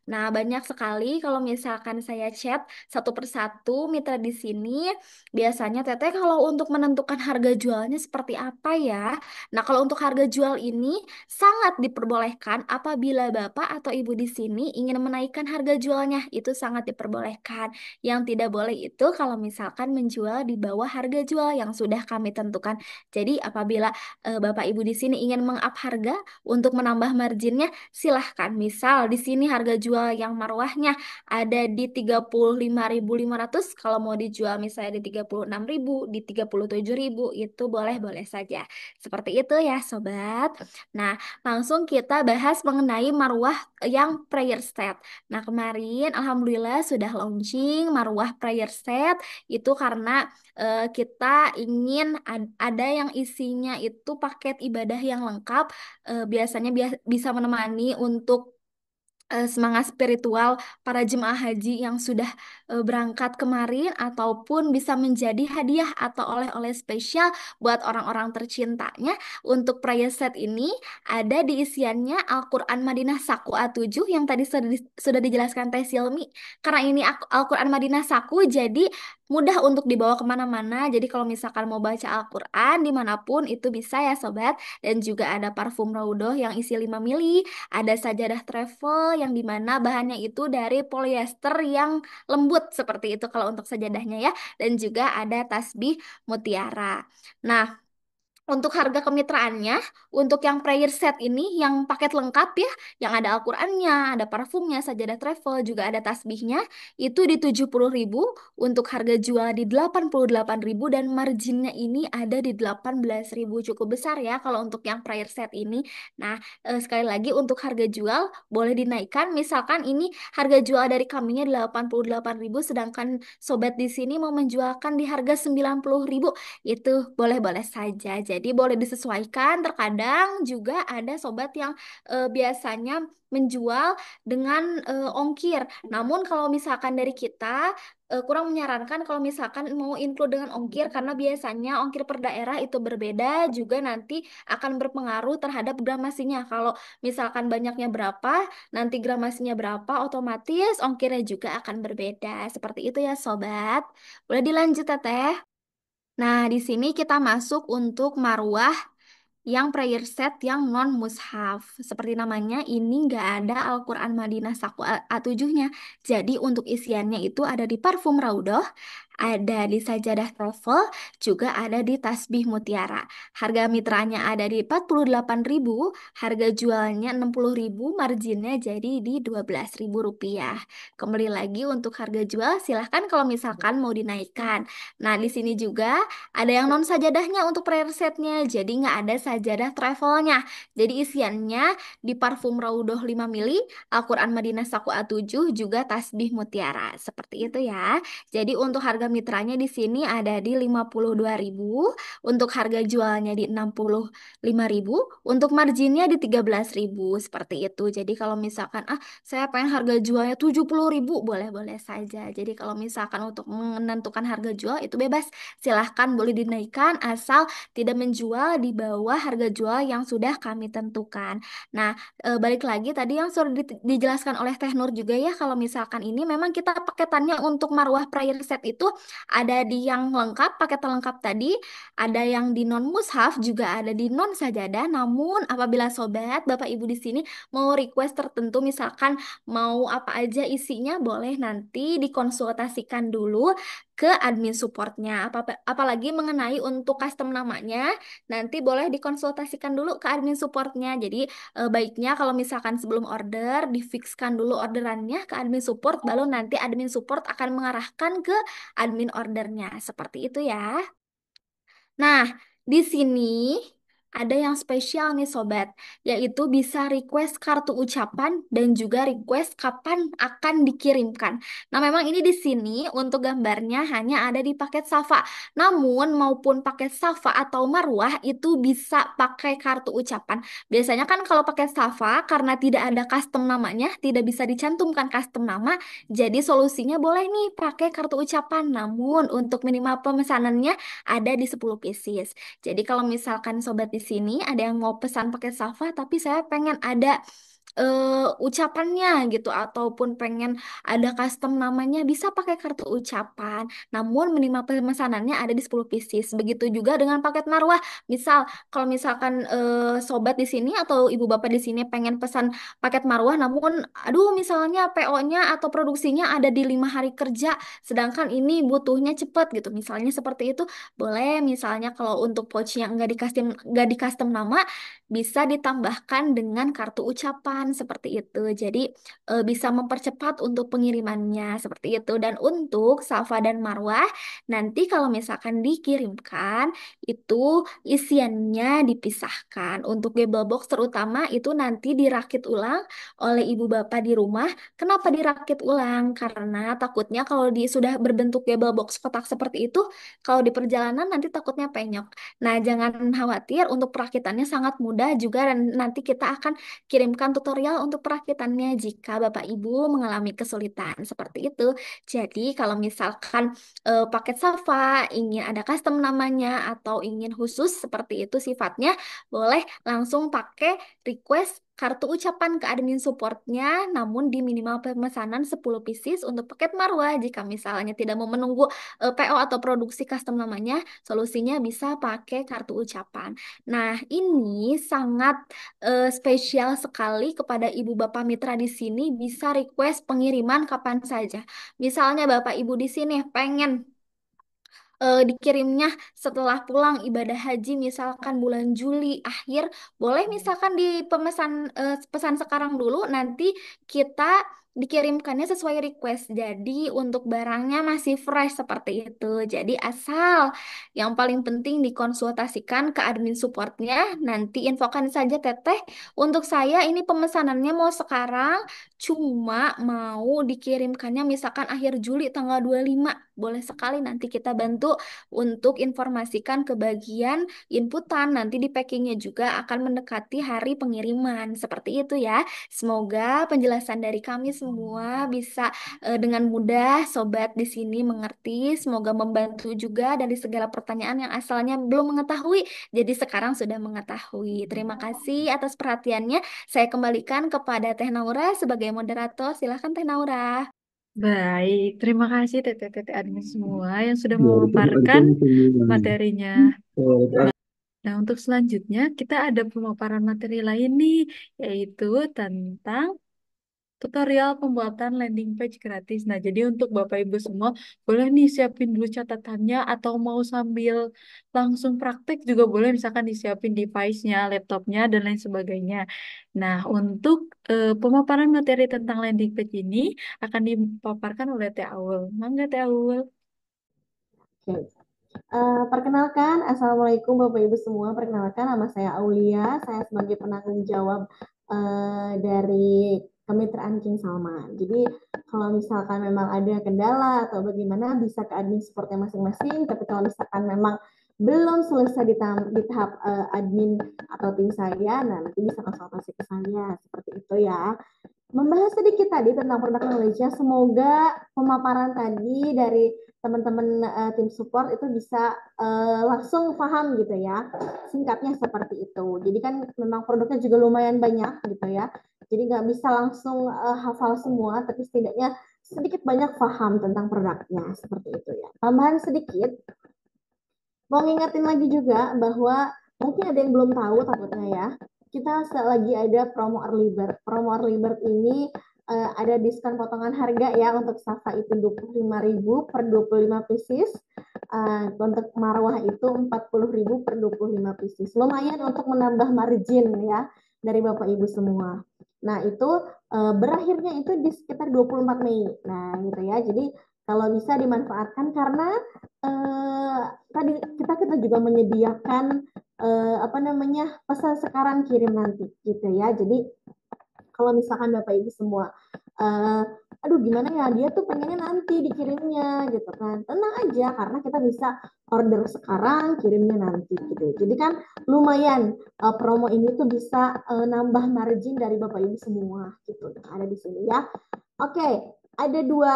Nah, banyak sekali kalau misalkan saya chat satu persatu mitra di sini, biasanya Teteh kalau untuk menentukan harga jualnya seperti apa ya? Nah, kalau untuk harga jual ini sangat diperbolehkan apabila Bapak atau Ibu di sini ingin menaikkan harga jualnya, itu sangat diperbolehkan. Yang tidak boleh itu kalau misalkan menjual di bawah harga jual yang sudah kami tentukan. Jadi, apabila Bapak Ibu di sini ingin meng-up harga untuk menambah marginnya, silahkan. Misal di sini harga jual yang marwahnya ada di 35.500, kalau mau dijual misalnya di 36.000, di 37.000, itu boleh-boleh saja. Seperti itu ya sobat. Nah, langsung kita bahas mengenai marwah yang prayer set. Nah, kemarin alhamdulillah sudah launching marwah prayer set itu karena kita ingin ada yang isinya itu paket ibadah yang lengkap, biasanya bisa menemani untuk semangat spiritual para jemaah haji yang sudah berangkat kemarin ataupun bisa menjadi hadiah atau oleh-oleh spesial buat orang-orang tercintanya. Untuk prayer set ini ada di isiannya Al-Quran Madinah Saku A7 yang tadi sudah dijelaskan Teh Silmi. Karena ini Al-Quran Madinah Saku, jadi mudah untuk dibawa kemana-mana. Jadi kalau misalkan mau baca Al-Quran dimanapun itu bisa ya sobat. Dan juga ada parfum Raudoh yang isi 5 mili, ada sajadah travel yang dimana bahannya itu dari polyester yang lembut seperti itu kalau untuk sajadahnya ya. Dan juga ada tasbih mutiara. Nah, untuk harga kemitraannya, untuk yang prayer set ini yang paket lengkap ya, yang ada Al-Qur'annya, ada parfumnya, sajadah travel, juga ada tasbihnya, itu di 70.000, untuk harga jual di 88.000 dan marginnya ini ada di 18.000. Cukup besar ya kalau untuk yang prayer set ini. Nah, sekali lagi untuk harga jual boleh dinaikkan, misalkan ini harga jual dari kaminya 88.000 sedangkan sobat di sini mau menjualkan di harga 90.000, itu boleh-boleh saja. Jadi boleh disesuaikan. Terkadang juga ada sobat yang biasanya menjual dengan ongkir. Namun kalau misalkan dari kita kurang menyarankan kalau misalkan mau include dengan ongkir karena biasanya ongkir per daerah itu berbeda, juga nanti akan berpengaruh terhadap gramasinya. Kalau misalkan banyaknya berapa, nanti gramasinya berapa, otomatis ongkirnya juga akan berbeda. Seperti itu ya sobat. Boleh dilanjut Teteh? Nah, di sini kita masuk untuk marwah yang prayer set yang non mushaf. Seperti namanya, ini nggak ada Al-Quran Madinah Saku A7-nya. Jadi untuk isiannya itu ada di parfum Raudoh, ada di sajadah travel, juga ada di tasbih mutiara. Harga mitranya ada di 48.000, harga jualnya 60.000, marginnya jadi di 12.000 rupiah. Kembali lagi untuk harga jual, silahkan kalau misalkan mau dinaikkan. Nah, di sini juga ada yang non sajadahnya untuk prayer setnya, jadi nggak ada sajadah travelnya. Jadi isiannya di parfum Raudhoh 5 mili, Al-Quran Madinah Saku A7, juga tasbih mutiara. Seperti itu ya. Jadi untuk harga mitranya di sini ada di 52.000, untuk harga jualnya di 65.000, untuk marginnya di 13.000, seperti itu. Jadi kalau misalkan saya pengen harga jualnya 70.000, boleh-boleh saja. Jadi kalau misalkan untuk menentukan harga jual itu bebas, silahkan boleh dinaikkan asal tidak menjual di bawah harga jual yang sudah kami tentukan. Nah, balik lagi tadi yang sudah dijelaskan oleh Teh Nur juga ya, kalau misalkan ini memang kita paketannya untuk marwah prayer set itu ada di yang lengkap, paket lengkap tadi, ada yang di non mushaf, juga ada di non sajadah. Namun apabila sobat, Bapak Ibu di sini mau request tertentu, misalkan mau apa aja isinya, boleh nanti dikonsultasikan dulu ke admin supportnya. Apalagi mengenai untuk custom namanya, nanti boleh dikonsultasikan dulu ke admin supportnya. Jadi baiknya kalau misalkan sebelum order, difikskan dulu orderannya ke admin support, baru nanti admin support akan mengarahkan ke admin ordernya. Seperti itu ya. Nah, di sini ada yang spesial nih sobat, yaitu bisa request kartu ucapan dan juga request kapan akan dikirimkan. Nah, memang ini di sini untuk gambarnya hanya ada di paket Safa. Namun, maupun paket Safa atau Marwah itu bisa pakai kartu ucapan. Biasanya kan kalau paket Safa, karena tidak ada custom namanya, tidak bisa dicantumkan custom nama, jadi solusinya boleh nih pakai kartu ucapan. Namun, untuk minimal pemesanannya ada di 10 pieces. Jadi kalau misalkan sobat di sini ada yang mau pesan pakai Safa tapi saya pengen ada ucapannya gitu, ataupun pengen ada custom namanya, bisa pakai kartu ucapan. Namun minimal pemesanannya ada di 10 pieces. Begitu juga dengan paket marwah. Misal kalau misalkan sobat di sini atau ibu bapak di sini pengen pesan paket marwah, namun aduh misalnya PO-nya atau produksinya ada di 5 hari kerja, sedangkan ini butuhnya cepat gitu. Misalnya seperti itu, boleh misalnya kalau untuk pouchnya nggak di custom nama, bisa ditambahkan dengan kartu ucapan seperti itu. Jadi bisa mempercepat untuk pengirimannya seperti itu. Dan untuk Safa dan Marwah, nanti kalau misalkan dikirimkan itu isiannya dipisahkan. Untuk gable box terutama itu nanti dirakit ulang oleh ibu bapak di rumah. Kenapa dirakit ulang? Karena takutnya kalau sudah berbentuk gable box kotak seperti itu, kalau di perjalanan nanti takutnya penyok. Nah, jangan khawatir, untuk perakitannya sangat mudah juga, dan nanti kita akan kirimkan tutorial untuk perakitannya jika Bapak Ibu mengalami kesulitan seperti itu. Jadi, kalau misalkan paket Safa ingin ada custom namanya atau ingin khusus seperti itu sifatnya, boleh langsung pakai request kartu ucapan ke admin supportnya, namun di minimal pemesanan 10 pieces untuk paket marwah. Jika misalnya tidak mau menunggu PO atau produksi custom namanya, solusinya bisa pakai kartu ucapan. Nah, ini sangat spesial sekali kepada ibu bapak mitra di sini, bisa request pengiriman kapan saja. Misalnya bapak ibu di sini pengen dikirimnya setelah pulang ibadah haji, misalkan bulan Juli akhir, boleh misalkan di pesan sekarang dulu, nanti kita dikirimkannya sesuai request. Jadi untuk barangnya masih fresh seperti itu. Jadi asal yang paling penting dikonsultasikan ke admin supportnya, nanti infokan saja Teteh. Untuk saya ini pemesanannya mau sekarang, cuma mau dikirimkannya misalkan akhir Juli tanggal 25. Boleh sekali, nanti kita bantu untuk informasikan ke bagian inputan. Nanti di packingnya juga akan mendekati hari pengiriman. Seperti itu ya. Semoga penjelasan dari kami semua bisa dengan mudah sobat di sini mengerti. Semoga membantu juga dari segala pertanyaan yang asalnya belum mengetahui, jadi sekarang sudah mengetahui. Terima kasih atas perhatiannya. Saya kembalikan kepada Teh Naura sebagai moderator. Silahkan Teh Naura. Baik, terima kasih teteh-teteh admin semua yang sudah memaparkan Waalaikumsalam. materinya. Nah, untuk selanjutnya kita ada pemaparan materi lain nih, yaitu tentang tutorial pembuatan landing page gratis. Nah, jadi untuk Bapak Ibu semua, boleh nih siapin dulu catatannya atau mau sambil langsung praktek juga boleh, misalkan disiapin device-nya, laptopnya, dan lain sebagainya. Nah, untuk pemaparan materi tentang landing page ini akan dipaparkan oleh Teh Aul. Mangga Teh Aul. Oke. Perkenalkan, Assalamualaikum Bapak Ibu semua. Perkenalkan, nama saya Aulia. Saya sebagai penanggung jawab dari Kemitraan King Salman. Jadi, kalau misalkan memang ada kendala atau bagaimana, bisa ke admin supportnya masing-masing. Tapi kalau misalkan memang belum selesai di tahap admin atau tim saya, nah nanti bisa konsultasi ke saya. Seperti itu ya. Membahas sedikit tadi tentang produk knowledge, semoga pemaparan tadi dari teman-teman tim support itu bisa langsung paham gitu ya. Singkatnya seperti itu. Jadi kan memang produknya juga lumayan banyak gitu ya. Jadi nggak bisa langsung hafal semua, tapi setidaknya sedikit banyak paham tentang produknya seperti itu ya. Tambahan sedikit, mau ngingetin lagi juga bahwa mungkin ada yang belum tahu takutnya ya. Kita lagi ada promo early bird. Promo early bird ini ada diskon potongan harga ya untuk Safa itu 25.000 per 25 pieces. Untuk Marwah itu 40.000 per 25 pieces. Lumayan untuk menambah margin ya dari Bapak Ibu semua. Nah, itu berakhirnya itu di sekitar 24 Mei. Nah, gitu ya. Jadi kalau bisa dimanfaatkan karena eh, tadi kita juga menyediakan apa namanya pesan sekarang kirim nanti gitu ya. Jadi kalau misalkan Bapak Ibu semua uh, aduh gimana ya dia tuh pengennya nanti dikirimnya gitu kan, tenang aja karena kita bisa order sekarang kirimnya nanti gitu. Jadi kan lumayan promo ini tuh bisa nambah margin dari Bapak Ibu semua gitu ada di sini ya. Oke, ada dua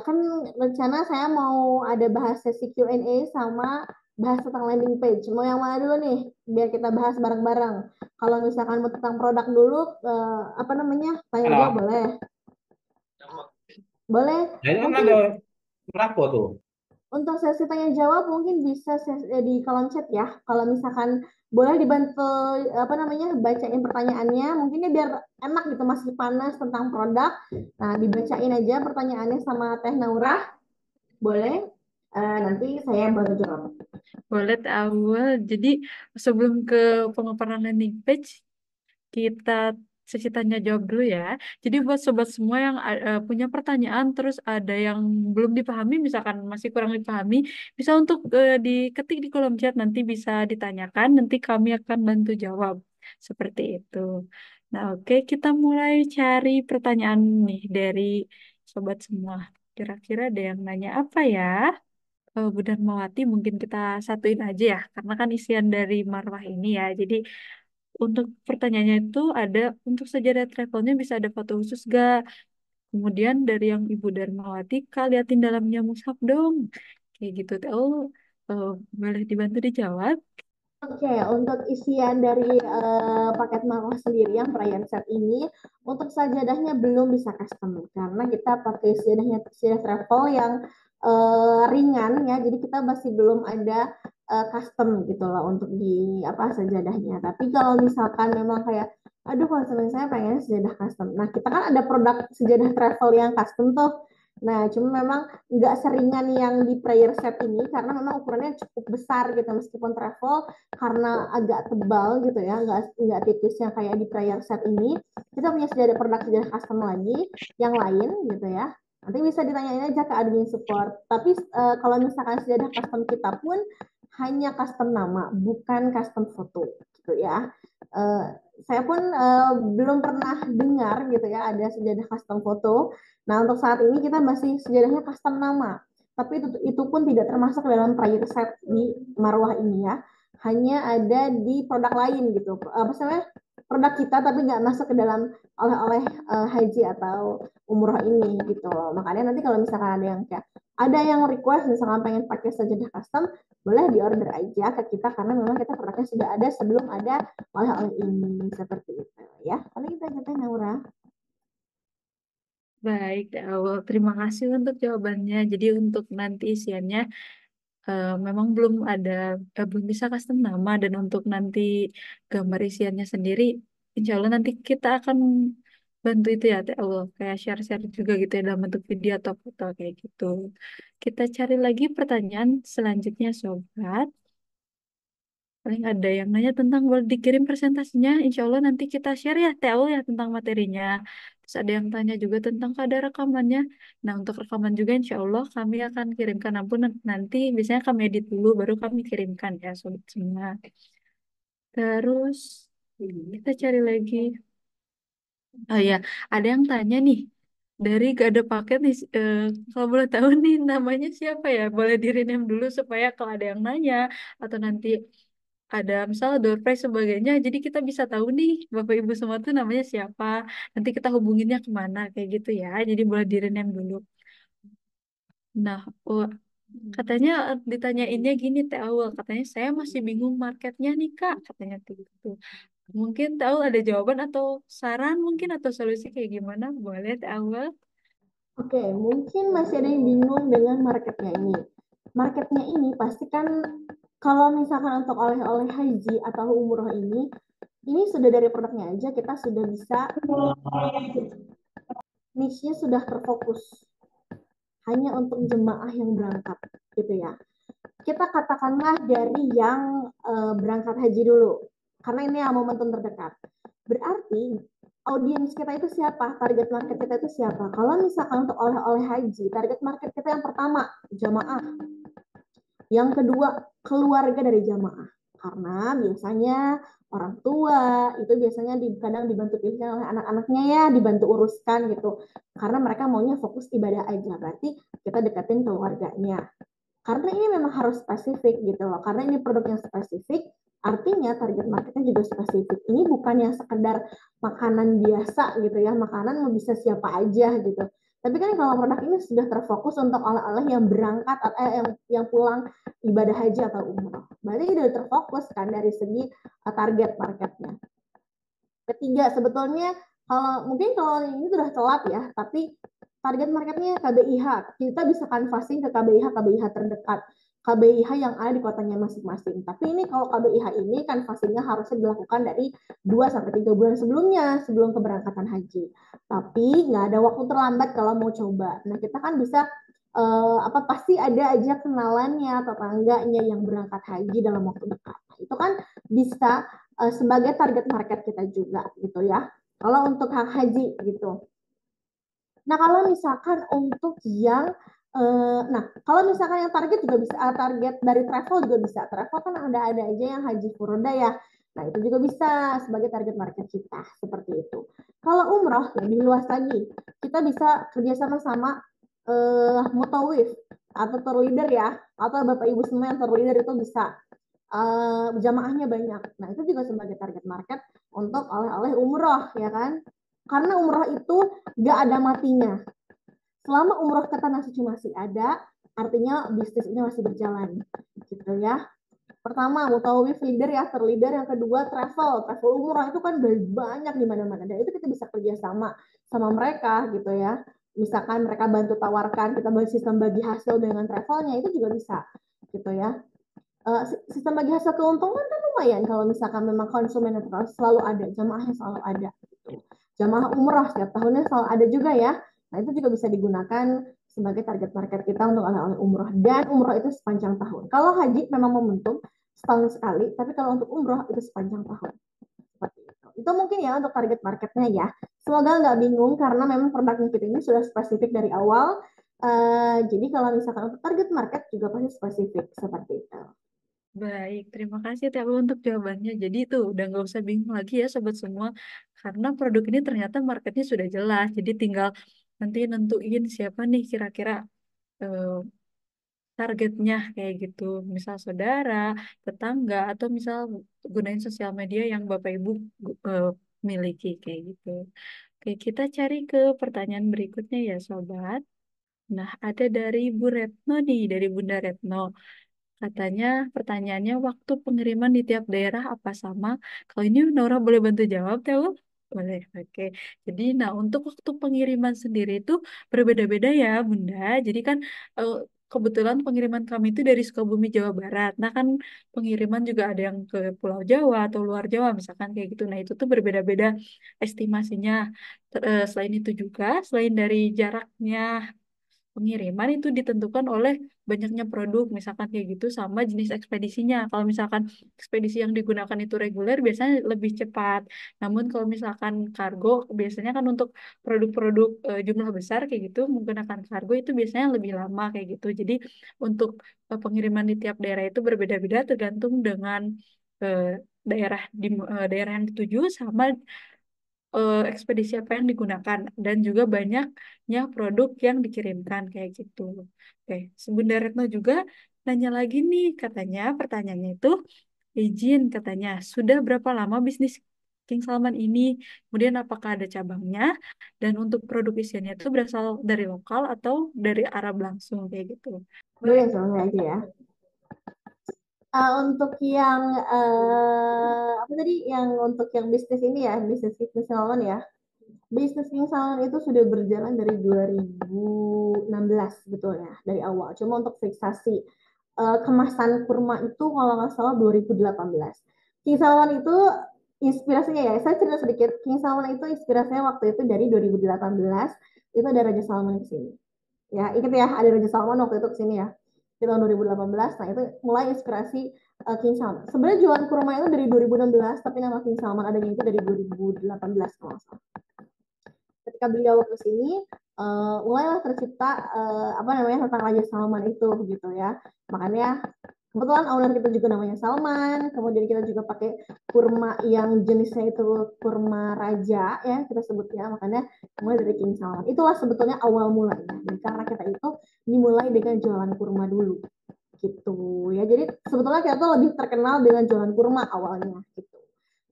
kan rencana saya mau ada bahas sesi Q&A sama bahas tentang landing page. Mau yang mana dulu nih? Biar kita bahas bareng-bareng. Kalau misalkan mau tentang produk dulu, apa namanya? Tanya jawab Halo. boleh. Boleh. Nah, ini kan Mungkin ada berapa tuh? untuk sesi tanya jawab mungkin bisa di kolom chat ya. Kalau misalkan boleh dibantu apa namanya bacain pertanyaannya, mungkinnya biar enak gitu masih panas tentang produk. Nah, dibacain aja pertanyaannya sama Teh Naura. Boleh. Nanti saya baru jawab. Boleh Teh Aul. Jadi sebelum ke pemaparan landing page, kita sesi tanya jawab dulu ya. Jadi buat sobat semua yang punya pertanyaan terus ada yang belum dipahami, misalkan masih kurang dipahami, bisa untuk diketik di kolom chat, nanti bisa ditanyakan, nanti kami akan bantu jawab. Seperti itu. Nah, oke, kita mulai cari pertanyaan nih dari sobat semua. Kira-kira ada yang nanya apa ya? Bu Darmawati, mungkin kita satuin aja ya, karena kan isian dari Marwah ini ya. Jadi untuk pertanyaannya itu ada untuk sejarah travelnya bisa ada foto khusus gak? Kemudian dari yang Ibu Darmawati, Kak liatin dalamnya mushaf dong. Kayak gitu. Oh, boleh dibantu dijawab? Oke, untuk isian dari paket Marwah sendiri yang perayaan set ini, untuk sajadahnya belum bisa custom karena kita pakai sejadah travel yang ringan ya, jadi kita masih belum ada custom gitu loh untuk di apa sajadahnya. Tapi kalau misalkan memang kayak, aduh konsumen saya pengen sejadah custom. Nah, kita kan ada produk sejadah travel yang custom tuh. Nah, cuma memang nggak seringan yang di prayer set ini karena memang ukurannya cukup besar gitu meskipun travel karena agak tebal gitu ya, nggak tipisnya kayak di prayer set ini. Kita punya produk sejadah custom lagi yang lain gitu ya. Nanti bisa ditanyain aja ke admin support. Tapi kalau misalkan sejadah custom kita pun hanya custom nama, bukan custom foto gitu ya. Uh, saya pun belum pernah dengar gitu ya ada sejadah custom foto. Nah, untuk saat ini kita masih sejadahnya custom nama. Tapi itu pun tidak termasuk dalam prayer set di Marwah ini ya. Hanya ada di produk lain gitu. Apa namanya? Produk kita tapi nggak masuk ke dalam oleh-oleh haji atau umroh ini gitu loh. Makanya nanti kalau misalkan ada yang request misalkan pengen pakai sajadah custom, boleh diorder aja ke kita karena memang kita produknya sudah ada sebelum ada oleh-oleh ini seperti itu ya. Paling kita aja Naura. Baik, Teh Awal. Terima kasih untuk jawabannya. Jadi untuk nanti isiannya memang belum bisa custom nama, dan untuk nanti gambar isiannya sendiri, insya Allah nanti kita akan bantu itu ya Teh Allah, kayak share-share juga gitu ya dalam bentuk video atau foto kayak gitu. Kita cari lagi pertanyaan selanjutnya sobat. Paling ada yang nanya tentang boleh dikirim presentasinya. Insya Allah nanti kita share ya TL ya tentang materinya. Terus ada yang tanya juga tentang ada rekamannya. Nah untuk rekaman juga insya Allah kami akan kirimkan. Ampun nanti biasanya kami edit dulu baru kami kirimkan ya sobat semua. Terus kita cari lagi. Oh ya, ada yang tanya nih. Dari gak ada paket nih, kalau boleh tahu nih namanya siapa ya? Boleh di rename dulu supaya kalau ada yang nanya atau nanti ada misal door prize sebagainya jadi kita bisa tahu nih bapak ibu semua tuh namanya siapa nanti kita hubunginnya kemana kayak gitu ya jadi boleh di rename dulu. Nah, oh, katanya ditanyainnya gini Teh Awal katanya saya masih bingung marketnya nih Kak katanya kayak gitu mungkin Teh Awal ada jawaban atau saran mungkin atau solusi kayak gimana boleh Teh Awal. Oke, mungkin masih ada yang bingung dengan marketnya ini. Marketnya ini pasti kan kalau misalkan untuk oleh-oleh haji atau umroh ini sudah dari produknya aja kita sudah bisa niche-nya sudah terfokus hanya untuk jemaah yang berangkat gitu ya. Kita katakanlah dari yang berangkat haji dulu karena ini yang momentum terdekat. Berarti audiens kita itu siapa? Target market kita itu siapa? Kalau misalkan untuk oleh-oleh haji, target market kita yang pertama jamaah, yang kedua keluarga dari jamaah. Karena biasanya orang tua itu biasanya kadang dibantu pisah oleh anak-anaknya ya, dibantu uruskan gitu. Karena mereka maunya fokus ibadah aja. Berarti kita deketin keluarganya. Karena ini memang harus spesifik gitu loh. Karena ini produk yang spesifik, artinya target marketnya juga spesifik. Ini bukan yang sekedar makanan biasa gitu ya, makanan mau bisa siapa aja gitu. Tapi kan kalau produk ini sudah terfokus untuk oleh-oleh yang berangkat, yang pulang ibadah haji atau umroh. Berarti sudah terfokus kan dari segi target marketnya. Ketiga, sebetulnya kalau ini sudah telat ya, tapi target marketnya KBIH. Kita bisa canvassing ke KBIH terdekat. KBIH yang ada di kotanya masing-masing. Tapi ini kalau KBIH ini canvassingnya harusnya dilakukan dari 2 sampai 3 bulan sebelumnya, sebelum keberangkatan haji. Tapi nggak ada waktu terlambat kalau mau coba. Nah, kita kan bisa pasti ada aja kenalannya, tetangganya yang berangkat haji dalam waktu dekat. Nah, itu kan bisa sebagai target market kita juga gitu ya. Kalau untuk hak haji gitu. Nah, kalau misalkan untuk yang kalau misalkan yang target juga bisa target dari travel juga bisa. Travel kan ada aja yang haji furoda ya. Nah, itu juga bisa sebagai target market kita seperti itu. Kalau umroh lebih luas lagi. Kita bisa kerjasama sama mutawif atau tour leader ya, atau Bapak Ibu semua yang tour leader itu bisa jamaahnya banyak. Nah, itu juga sebagai target market untuk oleh-oleh umroh ya kan. Karena umroh itu gak ada matinya. Selama umroh ke tanah suci masih ada, artinya bisnis ini masih berjalan. Gitu ya. Pertama, mutawif leader ya, terleader. Yang kedua, travel umroh itu kan banyak di mana-mana. Dan itu kita bisa kerja sama mereka gitu ya. Misalkan mereka bantu tawarkan, kita buat sistem bagi hasil dengan travelnya, itu juga bisa gitu ya. Sistem bagi hasil keuntungan kan lumayan kalau misalkan memang konsumen netral selalu ada, jamaahnya selalu ada. Gitu. Jamaah umroh setiap tahunnya selalu ada juga ya. Nah itu juga bisa digunakan sebagai target market kita untuk oleh-oleh umroh. Dan umroh itu sepanjang tahun. Kalau haji memang momentum setahun sekali, tapi kalau untuk umroh itu sepanjang tahun. Seperti itu. Itu mungkin ya untuk target marketnya ya. Semoga nggak bingung karena memang produknya kita ini sudah spesifik dari awal. Jadi kalau misalkan untuk target market juga pasti spesifik seperti itu. Baik, terima kasih Teh Awal untuk jawabannya. Jadi itu udah nggak usah bingung lagi ya sobat semua, karena produk ini ternyata marketnya sudah jelas. Jadi tinggal nanti nentuin siapa nih kira-kira eh, targetnya kayak gitu. Misal saudara, tetangga, atau misal gunain sosial media yang Bapak Ibu eh, miliki kayak gitu. Oke, kita cari ke pertanyaan berikutnya ya sobat. Nah, ada dari Bu Retno nih, dari Bunda Retno. Katanya pertanyaannya waktu pengiriman di tiap daerah apa sama? Kalau ini Nora boleh bantu jawab, Teo? Boleh, oke. Jadi, nah untuk waktu pengiriman sendiri itu berbeda-beda ya, Bunda. Jadi kan eh, kebetulan pengiriman kami itu dari Sukabumi, Jawa Barat. Nah kan pengiriman juga ada yang ke Pulau Jawa atau luar Jawa misalkan kayak gitu. Nah itu tuh berbeda-beda estimasinya. Selain itu juga, selain dari jaraknya pengiriman itu ditentukan oleh banyaknya produk, misalkan kayak gitu, sama jenis ekspedisinya. Kalau misalkan ekspedisi yang digunakan itu reguler, biasanya lebih cepat. Namun kalau misalkan kargo, biasanya kan untuk produk-produk jumlah besar kayak gitu, menggunakan kargo itu biasanya lebih lama kayak gitu. Jadi untuk pengiriman di tiap daerah itu berbeda-beda tergantung dengan eh, daerah yang dituju sama ekspedisi apa yang digunakan dan juga banyaknya produk yang dikirimkan kayak gitu. Oke, Bunda Retno juga nanya lagi nih, katanya pertanyaannya itu izin katanya sudah berapa lama bisnis King Salman ini, kemudian apakah ada cabangnya, dan untuk produk isiannya itu berasal dari lokal atau dari Arab langsung kayak gitu. Boleh langsung aja ya. Untuk yang apa tadi yang untuk yang bisnis ini ya, bisnis King Salman ya. Bisnis King Salman itu sudah berjalan dari 2016 sebetulnya dari awal. Cuma untuk fiksasi kemasan kurma itu kalau nggak salah 2018. King Salman itu inspirasinya ya, saya cerita sedikit. King Salman itu inspirasinya waktu itu dari 2018 itu ada Raja Salman ke sini. Ya, ingat ya, ada Raja Salman waktu itu ke sini ya. Di tahun 2018, nah itu mulai inspirasi King Salman. Sebenarnya jualan kurma itu dari 2016, tapi nama King Salman adanya itu dari 2018 kalau nggak salah. Ketika beliau ke sini, mulailah tercipta apa namanya tentang Raja Salman itu gitu ya. Makanya kebetulan owner kita juga namanya Salman, kemudian kita juga pakai kurma yang jenisnya itu kurma raja ya kita sebutnya, makanya mulai dari King Salman. Itulah sebetulnya awal mulanya. Dan karena kita itu dimulai dengan jualan kurma dulu gitu ya. Jadi sebetulnya kita tuh lebih terkenal dengan jualan kurma awalnya gitu.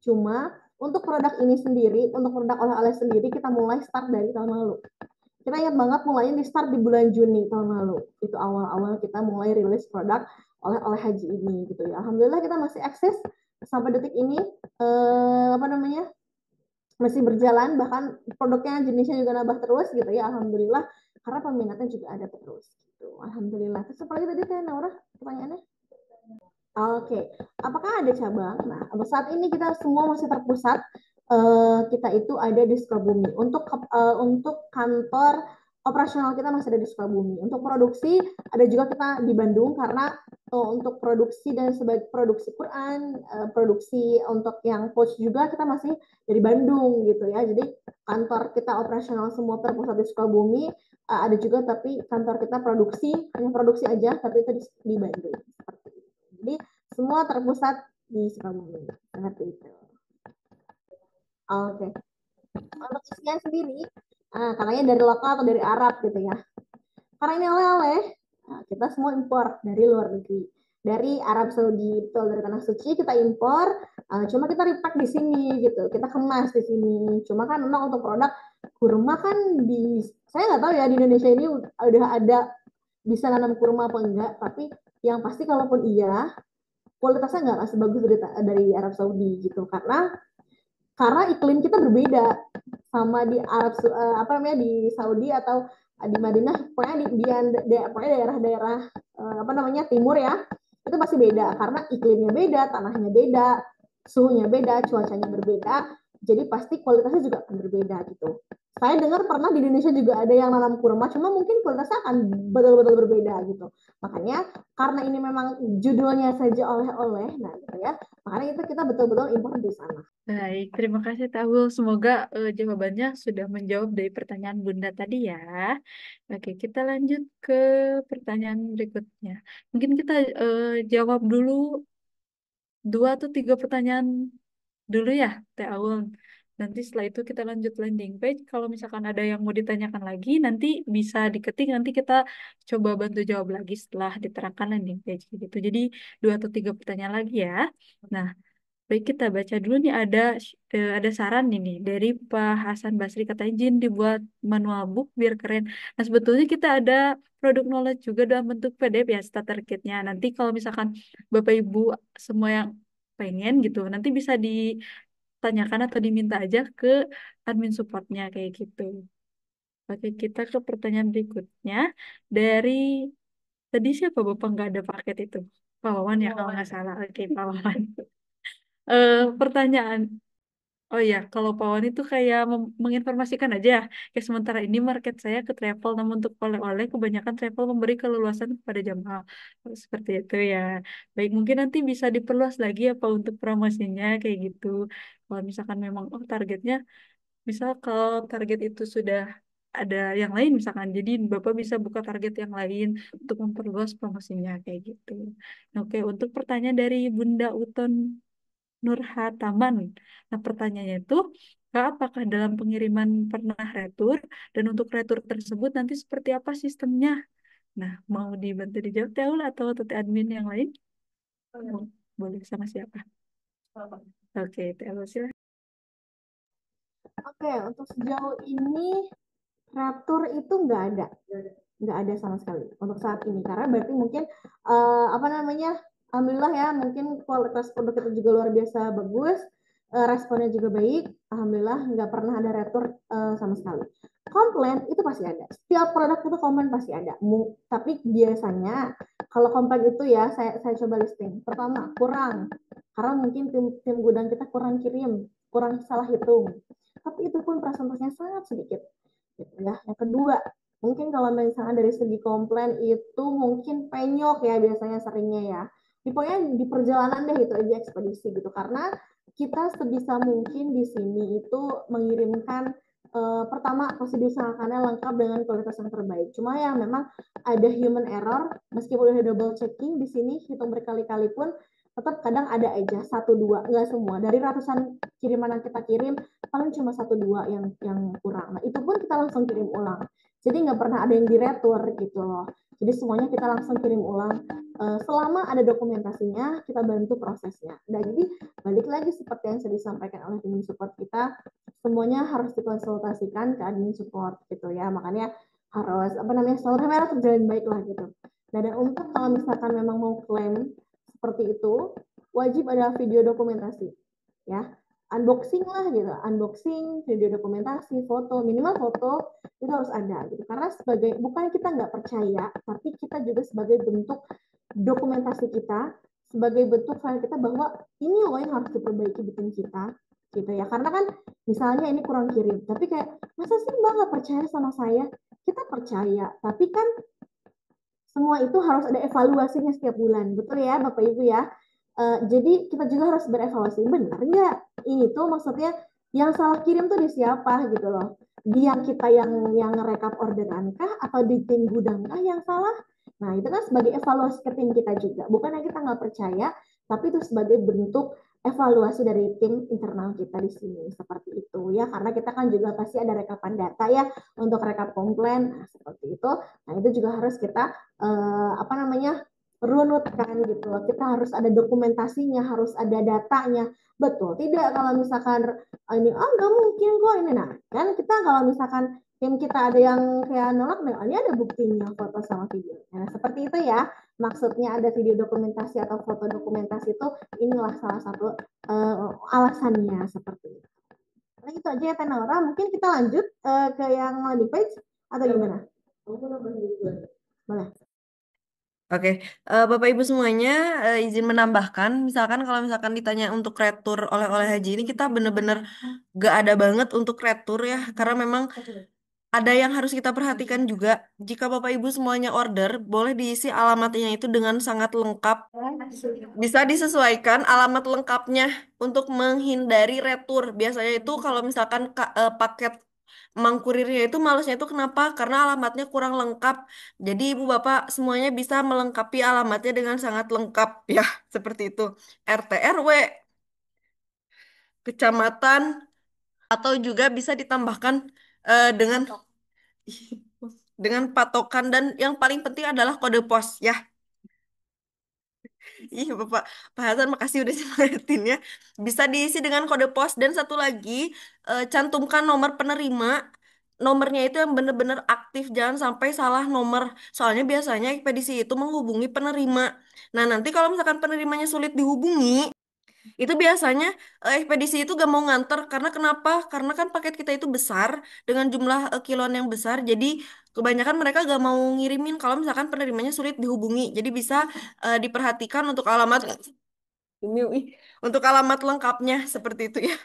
Cuma untuk produk ini sendiri, untuk produk oleh-oleh sendiri kita mulai start dari tahun lalu. Kita ingat banget mulainya di start di bulan Juni tahun lalu. Itu awal-awal kita mulai rilis produk oleh-oleh haji ini gitu ya. Alhamdulillah kita masih eksis sampai detik ini apa namanya? Masih berjalan, bahkan produknya jenisnya juga nambah terus gitu ya. Alhamdulillah karena peminatnya juga ada terus gitu. Alhamdulillah. Terus apa lagi tadi Teh Naura pertanyaannya? Oke, apakah ada cabang? Nah, saat ini kita semua masih terpusat. Kita itu ada di Sukabumi. Untuk kantor operasional kita masih ada di Sukabumi. Untuk produksi ada juga kita di Bandung karena untuk produksi dan sebagai produksi Quran, produksi untuk yang coach juga kita masih dari Bandung gitu ya. Jadi kantor kita operasional semua terpusat di Sukabumi. Ada juga tapi kantor kita produksi hanya produksi aja tapi itu di Bandung. Jadi semua terpusat di Sukabumi. Seperti itu. Oke. Untuk isian sendiri, katanya dari lokal atau dari Arab gitu ya. Karena ini oleh-oleh, kita semua impor dari luar negeri. Dari Arab Saudi, betul dari tanah suci kita impor, cuma kita repack di sini gitu, kita kemas di sini. Cuma kan memang untuk produk kurma kan saya nggak tahu ya di Indonesia ini udah ada bisa nanam kurma apa enggak, tapi yang pasti kalaupun iya, kualitasnya nggak sebagus dari Arab Saudi gitu karena iklim kita berbeda sama di apa namanya di Saudi atau di Madinah pokoknya pokoknya daerah-daerah apa namanya timur ya itu pasti beda karena iklimnya beda, tanahnya beda, suhunya beda, cuacanya berbeda, jadi pasti kualitasnya juga akan berbeda gitu. Saya dengar pernah di Indonesia juga ada yang nanam kurma, cuma mungkin kualitasnya akan betul-betul berbeda gitu. Makanya karena ini memang judulnya saja oleh-oleh, nah gitu ya. Makanya itu kita betul-betul impor di sana. Baik, terima kasih Tahul. Semoga jawabannya sudah menjawab dari pertanyaan Bunda tadi ya. Oke, kita lanjut ke pertanyaan berikutnya. Mungkin kita jawab dulu 2 atau 3 pertanyaan dulu ya, Teh Aul. Nanti setelah itu kita lanjut landing page. Kalau misalkan ada yang mau ditanyakan lagi, nanti bisa diketik. Nanti kita coba bantu jawab lagi setelah diterangkan landing page gitu. Jadi 2 atau 3 pertanyaan lagi ya. Nah, baik, kita baca dulu nih ada saran ini dari Pak Hasan Basri, katanya Jin dibuat manual book biar keren. Nah sebetulnya kita ada produk knowledge juga dalam bentuk PDF ya starter kitnya. Nanti kalau misalkan Bapak Ibu semua yang pengen gitu, nanti bisa ditanyakan atau diminta aja ke admin supportnya kayak gitu. Oke, kita ke pertanyaan berikutnya dari Tadi siapa Bapak nggak ada paket itu? Pahlawan ya kalau nggak salah. Oke, pahlawan. Pertanyaan. Oh ya, kalau Pawan itu kayak menginformasikan aja. Ya, sementara ini market saya ke travel, namun untuk oleh-oleh kebanyakan travel memberi keleluasan kepada jamaah. Seperti itu ya. Baik, mungkin nanti bisa diperluas lagi apa untuk promosinya kayak gitu. Kalau misalkan memang targetnya, misal kalau target itu sudah ada yang lain misalkan, jadi Bapak bisa buka target yang lain untuk memperluas promosinya kayak gitu. Oke, untuk pertanyaan dari Bunda Uton Nurhataman. Nah, pertanyaannya itu, Kak, apakah dalam pengiriman pernah retur? Dan untuk retur tersebut nanti seperti apa sistemnya? Nah, mau dibantu dijawab Teul atau Tete admin yang lain? Mau- Boleh sama siapa? Oke, Teul silahkan. Oke, untuk sejauh ini Raptor itu nggak ada sama sekali untuk saat ini karena berarti mungkin apa namanya, alhamdulillah ya, mungkin kualitas produk itu juga luar biasa bagus, responnya juga baik, alhamdulillah nggak pernah ada retur sama sekali. Komplain itu pasti ada, setiap produk itu komplain pasti ada. Tapi biasanya kalau komplain itu ya saya coba listing. Pertama, kurang karena mungkin tim gudang kita kurang kirim, kurang salah hitung, tapi itu pun persentasenya sangat sedikit gitu ya. Yang kedua, mungkin kalau misalnya dari segi komplain itu mungkin penyok ya biasanya seringnya ya. Pokoknya di perjalanan deh itu aja ekspedisi gitu. Karena kita sebisa mungkin di sini itu mengirimkan pertama pasti diusahakannya lengkap dengan kualitas yang terbaik. Cuma ya memang ada human error, meskipun udah double checking di sini, hitung berkali-kali pun tetap kadang ada aja satu dua, nggak semua. Dari ratusan kiriman yang kita kirim, paling cuma satu dua yang kurang. Nah itu pun kita langsung kirim ulang. Jadi nggak pernah ada yang diretur gitu loh. Jadi semuanya kita langsung kirim ulang. Selama ada dokumentasinya, kita bantu prosesnya. Nah jadi balik lagi seperti yang sudah disampaikan oleh tim support kita, semuanya harus dikonsultasikan ke admin support gitu ya. Makanya harus apa namanya, selalu merah terjalin baik lah gitu. Nah dan untuk kalau misalkan memang mau klaim seperti itu, wajib ada video dokumentasi ya, unboxing lah gitu, unboxing, video dokumentasi, foto, minimal foto itu harus ada gitu. Karena sebagai, bukan kita nggak percaya, tapi kita juga sebagai bentuk dokumentasi kita, sebagai bentuk file kita bahwa ini loh yang harus diperbaiki di tim kita gitu ya. Karena kan misalnya ini kurang kirim, tapi kayak masa sih Mbak nggak percaya sama saya? Kita percaya, tapi kan semua itu harus ada evaluasinya setiap bulan, betul ya Bapak Ibu ya. Jadi kita juga harus berevaluasi, benar nggak ini tuh maksudnya yang salah kirim tuh di siapa gitu loh. Di yang kita yang rekap orderan kah atau di tim gudang kah yang salah? Nah itu kan sebagai evaluasi ke tim kita juga, bukan yang kita nggak percaya, tapi itu sebagai bentuk evaluasi dari tim internal kita di sini seperti itu ya, karena kita kan juga pasti ada rekapan data ya untuk rekap komplain. Nah, seperti itu. Nah itu juga harus kita apa namanya, runutkan gitu loh. Kita harus ada dokumentasinya, harus ada datanya. Betul tidak kalau misalkan ini nggak mungkin kok ini. Nah kan kita kalau misalkan tim kita ada yang kayak nolak, nah ini ada buktinya foto sama video. Nah seperti itu ya, maksudnya ada video dokumentasi atau foto dokumentasi itu, inilah salah satu alasannya seperti itu. Nah itu aja ya Tenora, mungkin kita lanjut ke yang landing page atau gimana? Boleh. Oke, Bapak Ibu semuanya, izin menambahkan, misalkan kalau misalkan ditanya untuk retur oleh-oleh haji ini kita bener-bener gak ada banget untuk retur ya, karena memang ada yang harus kita perhatikan juga. Jika Bapak Ibu semuanya order, boleh diisi alamatnya itu dengan sangat lengkap. Bisa disesuaikan alamat lengkapnya untuk menghindari retur. Biasanya itu kalau misalkan paket mangkurirnya itu malesnya itu kenapa? Karena alamatnya kurang lengkap. Jadi ibu bapak semuanya bisa melengkapi alamatnya dengan sangat lengkap ya, seperti itu. RT RW, kecamatan, atau juga bisa ditambahkan dengan dengan patokan dan yang paling penting adalah kode pos ya. Iya Bapak, Pak Hasan makasih udah semangatin ya. Bisa diisi dengan kode pos dan satu lagi cantumkan nomor penerima. Nomornya itu yang benar-benar aktif, jangan sampai salah nomor. Soalnya biasanya ekspedisi itu menghubungi penerima. Nah, nanti kalau misalkan penerimanya sulit dihubungi, Itu biasanya ekspedisi itu gak mau nganter karena kenapa? Karena kan paket kita itu besar dengan jumlah kiloan yang besar. Jadi kebanyakan mereka gak mau ngirimin kalau misalkan penerimanya sulit dihubungi. Jadi bisa diperhatikan untuk alamat ini, untuk alamat lengkapnya seperti itu ya.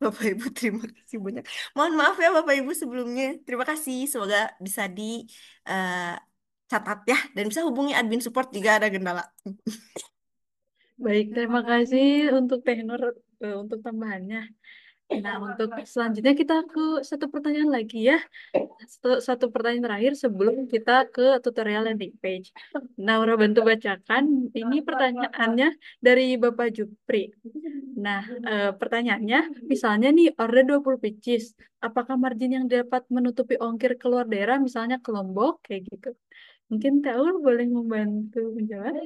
Bapak Ibu terima kasih banyak. Mohon maaf ya Bapak Ibu sebelumnya. Terima kasih. Semoga bisa di eh, catat ya dan bisa hubungi admin support jika ada kendala. Baik, terima kasih untuk Teh Nur untuk tambahannya. Nah, untuk selanjutnya kita ke satu pertanyaan lagi ya. Satu pertanyaan terakhir sebelum kita ke tutorial landing page. Naura bantu bacakan. Ini pertanyaannya dari Bapak Jupri. Nah, pertanyaannya, misalnya nih order 20 pieces, apakah margin yang dapat menutupi ongkir keluar daerah, misalnya ke Lombok, kayak gitu? Mungkin Taul boleh membantu menjawab?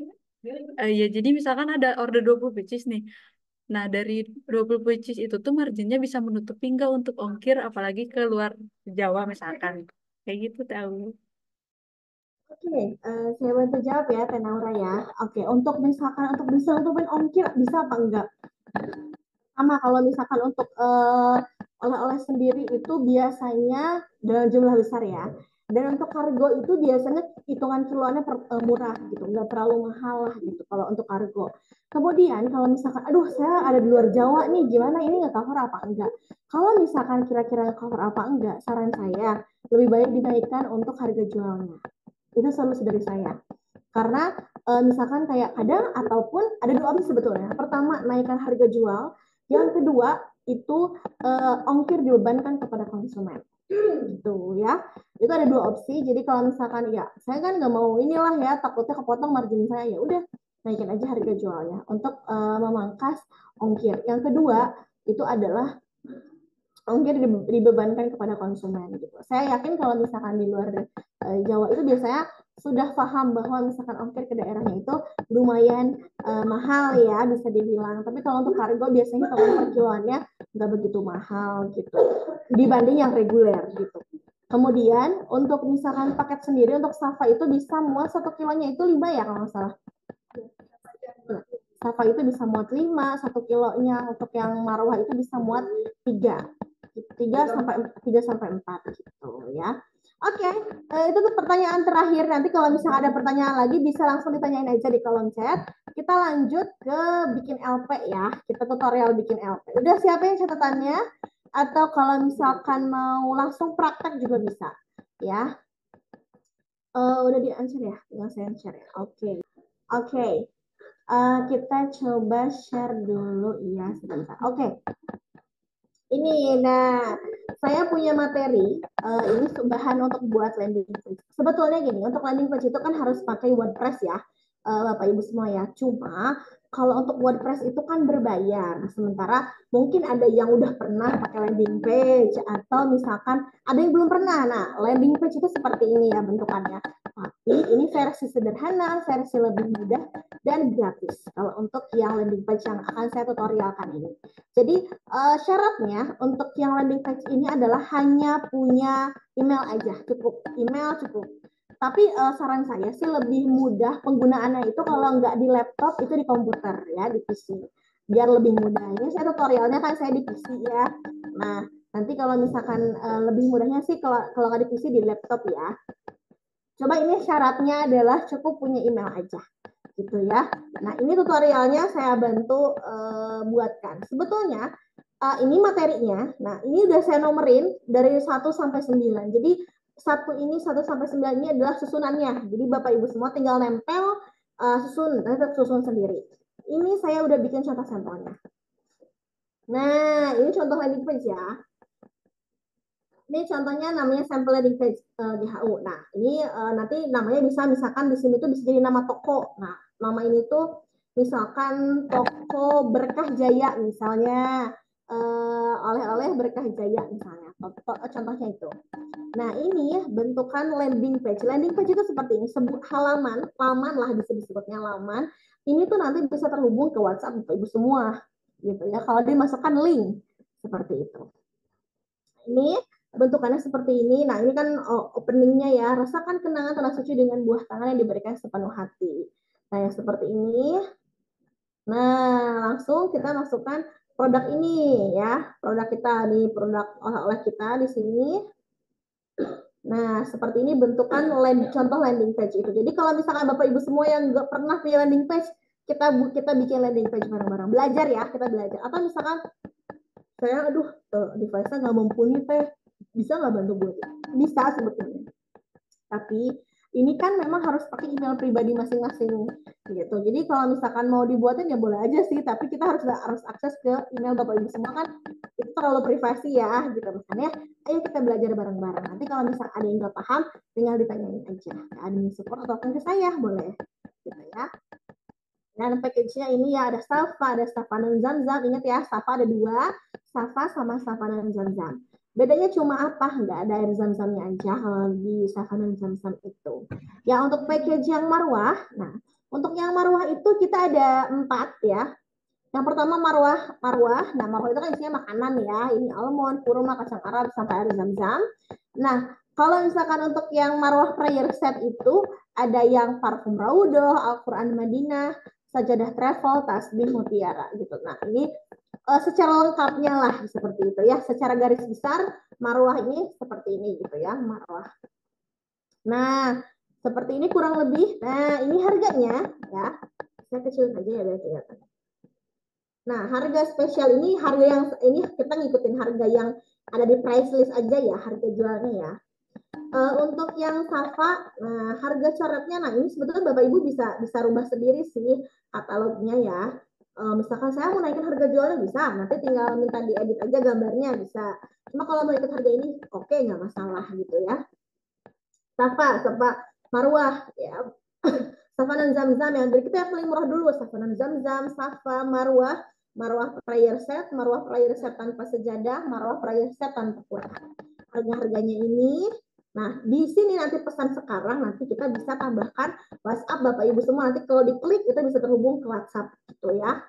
Ya, jadi misalkan ada order 20 pieces nih. Nah, dari 20 pieces itu tuh marginnya bisa menutupi nggak untuk ongkir, apalagi ke luar Jawa misalkan. Kayak gitu tahu. Oke, saya bantu jawab ya, Teh Naura ya. Oke, untuk misalkan untuk bisa nutupin ongkir bisa apa enggak? Sama kalau misalkan untuk oleh-oleh sendiri itu biasanya dalam jumlah besar ya. Dan untuk kargo itu biasanya hitungan kiloannya murah gitu, nggak terlalu mahal lah gitu kalau untuk kargo. Kemudian kalau misalkan, aduh saya ada di luar Jawa nih, gimana ini nggak cover apa enggak? Kalau misalkan kira-kira cover apa enggak, saran saya lebih baik dinaikkan untuk harga jualnya. Itu solusi dari saya. Karena misalkan kayak kadang ataupun ada dua opsi sebetulnya. Pertama, naikkan harga jual. Yang kedua, itu ongkir dibebankan kepada konsumen. Gitu ya. Itu ada dua opsi. Jadi kalau misalkan ya, saya kan nggak mau inilah ya, takutnya kepotong margin saya. Ya udah, naikin aja harga jualnya untuk memangkas ongkir. Yang kedua, itu adalah ongkir dibebankan kepada konsumen gitu. Saya yakin kalau misalkan di luar Jawa itu biasanya sudah paham bahwa misalkan ongkir ke daerahnya itu lumayan mahal ya bisa dibilang. Tapi kalau untuk kargo biasanya kalau per kiloannya nggak begitu mahal gitu dibanding yang reguler gitu. Kemudian untuk misalkan paket sendiri untuk Safa itu bisa muat 1 kilonya itu 5 ya kalau nggak salah. Safa itu bisa muat 5, 1 kilonya. Untuk yang marwah itu bisa muat 3. 3 sampai 4 gitu ya. Oke, itu tuh pertanyaan terakhir. Nanti kalau misalnya ada pertanyaan lagi bisa langsung ditanyain aja di kolom chat. Kita lanjut ke bikin LP ya. Kita tutorial bikin LP. Udah siapa yang catatannya? Atau kalau misalkan mau langsung praktek juga bisa ya. Udah di-answer ya? Tinggal saya share ya. Oke. Oke. Kita coba share dulu ya sebentar. Oke. Ini, nah, saya punya materi, ini bahan untuk buat landing page. Sebetulnya gini, untuk landing page itu kan harus pakai WordPress ya, Bapak Ibu semua ya. Cuma kalau untuk WordPress itu kan berbayar. Sementara mungkin ada yang udah pernah pakai landing page atau misalkan ada yang belum pernah. Nah, landing page itu seperti ini ya bentukannya. Tapi ini versi sederhana, versi lebih mudah dan gratis. Kalau untuk yang landing page yang akan saya tutorialkan ini. Jadi syaratnya untuk yang landing page ini adalah hanya punya email aja, cukup email cukup. Tapi saran saya sih lebih mudah penggunaannya itu kalau nggak di laptop itu di komputer ya, di PC. Biar lebih mudah. Ini saya tutorialnya kan saya di PC ya. Nah, nanti kalau misalkan lebih mudahnya sih kalau nggak di PC di laptop ya. Coba ini syaratnya adalah cukup punya email aja gitu ya. Nah, ini tutorialnya saya bantu buatkan. Sebetulnya ini materinya. Nah, ini udah saya nomerin dari 1 sampai 9. Jadi 1 sampai 9 ini adalah susunannya. Jadi Bapak Ibu semua tinggal nempel susun sendiri. Ini saya udah bikin contoh sampelnya. Nah, ini contoh landing page ya. Ini contohnya namanya sample landing page di HU. Nah, ini nanti namanya bisa misalkan di sini tuh bisa jadi nama toko. Nah, nama ini tuh misalkan toko Berkah Jaya misalnya, oleh-oleh Berkah Jaya misalnya. Contohnya itu. Nah, ini bentukan landing page. Landing page itu seperti ini, laman lah bisa disebutnya laman. Ini tuh nanti bisa terhubung ke WhatsApp Bapak Ibu semua gitu ya. Kalau dimasukkan link seperti itu. Ini bentukannya seperti ini. Nah, ini kan openingnya ya. Rasakan kenangan tanah suci dengan buah tangan yang diberikan sepenuh hati. Nah, yang seperti ini. Nah, langsung kita masukkan produk ini ya. Produk kita di produk oleh-oleh kita di sini. Nah, seperti ini bentukan contoh landing page itu. Jadi kalau misalkan Bapak Ibu semua yang nggak pernah punya landing page, kita bikin landing page bareng-bareng. Belajar ya, kita belajar. Atau misalkan saya device-nya nggak mumpuni teh, bisa nggak bantu buat? Bisa sebetulnya. Tapi ini kan memang harus pakai email pribadi masing-masing gitu. Jadi kalau misalkan mau dibuatin ya boleh aja sih, tapi kita harus akses ke email Bapak Ibu semua kan itu terlalu privasi ya gitu. Makanya ayo kita belajar bareng-bareng. Nanti kalau misalkan ada yang nggak paham, tinggal ditanyain aja ke admin support atau ke saya boleh gitu ya. Dan package-nya ini ya ada Safa, ada Safa dan Zamzam. Ingat ya, Safa ada 2, Safa sama Safa dan Zamzam. Bedanya cuma apa? Nggak ada air zam-zamnya aja kalau di Safa dan Zamzam itu. Ya untuk package yang marwah, nah untuk yang marwah itu kita ada 4 ya. Yang pertama marwah. Nah marwah itu kan isinya makanan ya. Ini almond, kurma, kacang Arab, sampai air zam-zam. Nah kalau misalkan untuk yang marwah prayer set itu ada yang parfum Raudoh, Al-Quran Madinah, sajadah travel, tasbih mutiara gitu. Nah ini secara lengkapnya lah seperti itu ya. Secara garis besar marwah ini seperti ini gitu ya marwah. Nah seperti ini kurang lebih. Nah ini harganya ya. Saya kecilin aja ya biar kelihatan. Nah harga spesial ini harga yang ini kita ngikutin harga yang ada di price list aja ya harga jualnya ya. Untuk yang Safa, nah harga coretnya, nah ini sebetulnya Bapak Ibu bisa rubah sendiri sih katalognya ya. Misalkan saya mau naikin harga jualnya bisa, nanti tinggal minta diedit aja gambarnya bisa. Cuma kalau mau ikut harga ini, oke nggak masalah gitu ya. Safa Marwah ya. Safa dan Zamzam yang dari kita yang paling murah dulu, Safa dan Zamzam, Safa, Marwah prayer set tanpa sejadah, Marwah prayer set tanpa Quran. Harga-harganya ini. Nah, di sini nanti pesan sekarang, nanti kita bisa tambahkan WhatsApp Bapak Ibu semua. Nanti kalau diklik, kita bisa terhubung ke WhatsApp gitu ya.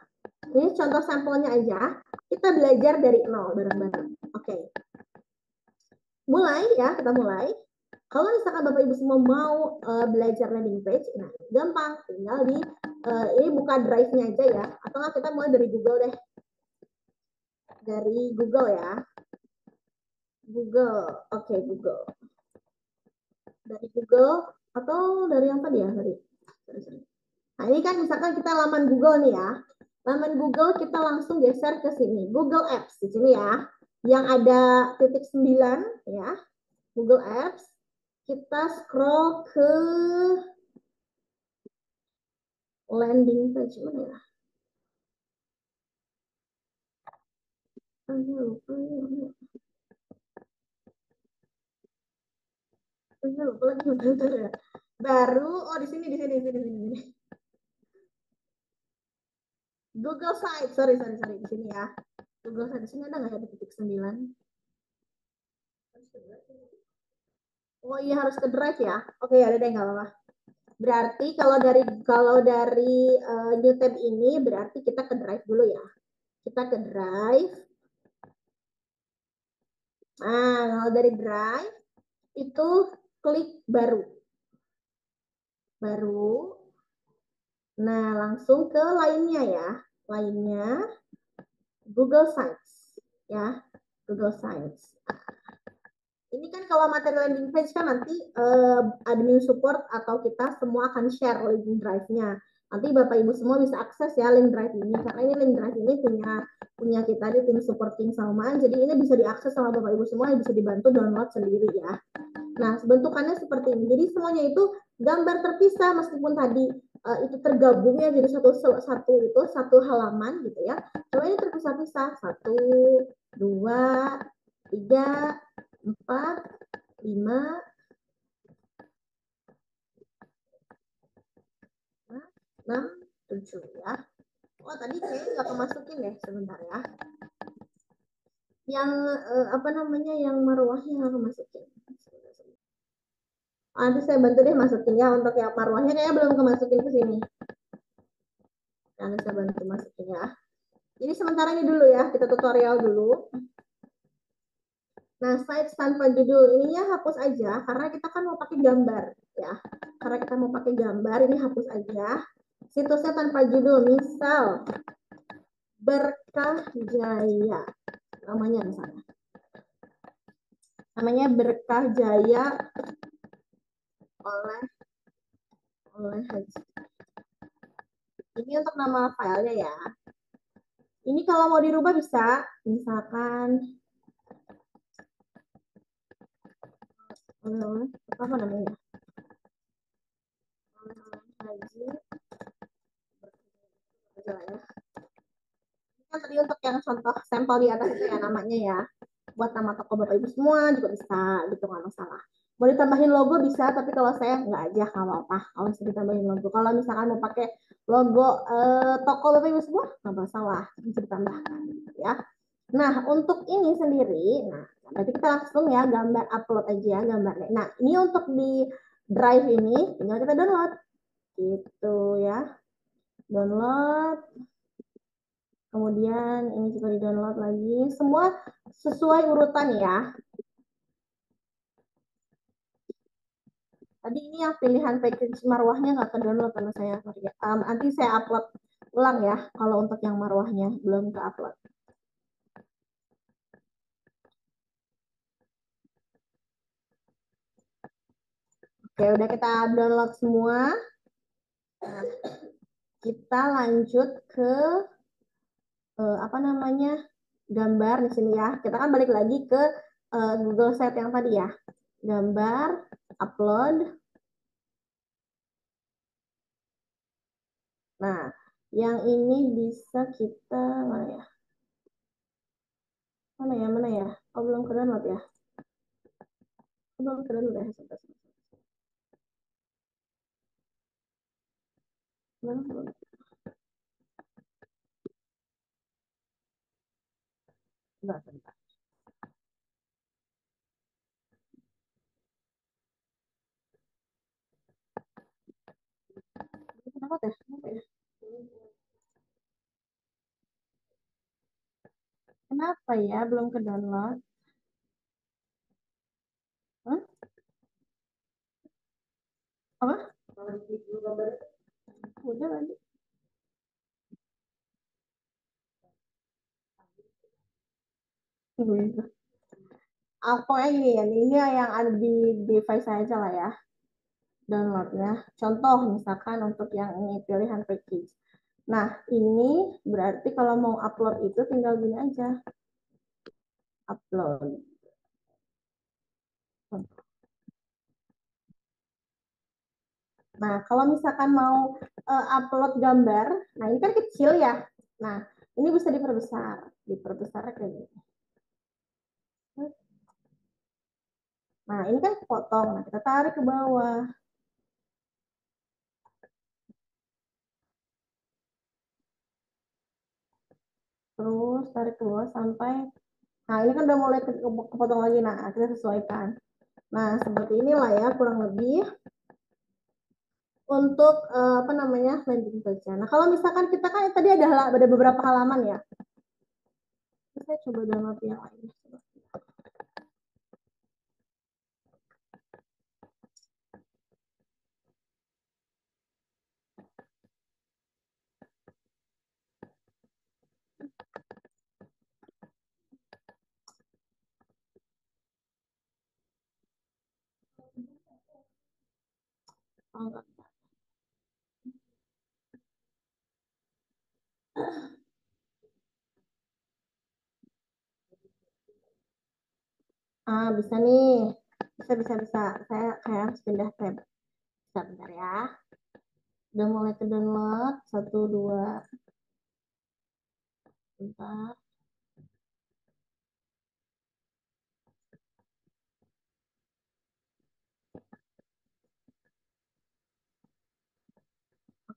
Ini contoh sampelnya aja. Kita belajar dari nol bareng-bareng. Oke. Mulai ya, kita mulai. Kalau misalkan Bapak Ibu semua mau belajar landing page, nah gampang. Tinggal ini buka drive-nya aja ya. Atau nggak kita mulai dari Google deh. Dari Google ya. Google. Oke, Google. Dari Google atau dari yang tadi ya tadi. Nah ini kan misalkan kita laman Google nih ya, laman Google kita langsung geser ke sini Google Apps di sini ya, yang ada titik 9 ya, Google Apps. Kita scroll ke landing page mana ya? Lupa lagi ya. Baru di sini. Google Site, sorry di sini ya. Google Site di sini ada nggak ya di titik 9? Oh iya harus ke Drive ya. Oke ada deh nggak apa-apa. Berarti kalau dari New Tab ini berarti kita ke Drive dulu ya. Kita ke Drive. Nah kalau dari Drive itu klik baru. Nah langsung ke lainnya ya. Lainnya Google Sites ya. Google Sites. Ini kan kalau materi landing page kan nanti admin support atau kita semua akan share link drive-nya. Nanti Bapak Ibu semua bisa akses ya link drive ini. Karena ini link drive ini punya kita di tim support tim Salman. Jadi ini bisa diakses sama Bapak Ibu semua, bisa dibantu download sendiri ya. Nah, bentukannya seperti ini. Jadi semuanya itu gambar terpisah meskipun tadi itu tergabung ya jadi satu halaman gitu ya. Coba ini terpisah-pisah. 1, 2, 3, 4, 5, 6, 7 ya. Oh tadi kayaknya nggak kemasukin deh sebentar ya. Yang yang marwahnya nggak kemasukin. Nanti saya bantu deh masukin ya untuk yang marwahnya kayaknya belum kemasukin ke sini. Nanti saya bantu masukin ya. Jadi sementara ini dulu ya, kita tutorial dulu. Nah, slide tanpa judul ininya hapus aja karena kita kan mau pakai gambar ya. Karena kita mau pakai gambar ini hapus aja. situsnya tanpa judul, misal Berkah Jaya, namanya misalnya. Namanya Berkah Jaya oleh Haji. Ini untuk nama filenya ya. Ini kalau mau dirubah bisa, misalkan apa namanya? Haji Jaya. Ini kan tadi untuk yang contoh sampel di atas itu ya namanya ya. Buat nama toko Bapak Ibu semua juga bisa gitu, nggak masalah. Mau ditambahin logo bisa, tapi kalau saya nggak aja kalau apa. Kalau bisa ditambahin logo. Kalau misalkan mau pakai logo toko Bapak Ibu semua nggak masalah, bisa ditambahkan gitu ya. Nah untuk ini sendiri, nah berarti kita langsung ya gambar upload aja gambarnya. Nah ini untuk di Drive ini tinggal kita download gitu ya. Download. Kemudian ini juga di download lagi. Semua sesuai urutan ya. Tadi ini yang pilihan package marwahnya nggak ke download karena saya nanti saya upload ulang ya kalau untuk yang marwahnya belum ke upload. Oke, udah kita download semua. Nah, kita lanjut ke apa namanya gambar di sini ya. Kita kan balik lagi ke Google Sheet yang tadi ya. Gambar, upload. Nah, yang ini bisa kita mana ya? Mana ya? Oh, belum ke download ya? Belum ke download ya? Belum. Bentar. Kenapa ya? Kenapa ya belum ke download? Hah? Apa? Udah lagi. Aku ini ya, ini yang ada di device saya aja lah ya. Downloadnya. Contoh misalkan untuk yang ini pilihan package. Nah, ini berarti kalau mau upload itu tinggal gini aja. Upload. Nah, kalau misalkan mau upload gambar, nah ini kan kecil ya. Nah, ini bisa diperbesar. Diperbesar kayak gini. Nah, ini kan potong. Nah, kita tarik ke bawah. Terus tarik ke bawah sampai, nah ini kan udah mulai kepotong lagi. Nah, kita sesuaikan. Nah, seperti inilah ya kurang lebih untuk apa namanya landing page. Nah, kalau misalkan kita kan tadi ada beberapa halaman ya. Saya coba download yang lain. Oh, enggak. Bisa nih. Bisa. Saya kayak harus pindah tab. Bentar ya. Udah mulai ke download. 1, 2. Bentar.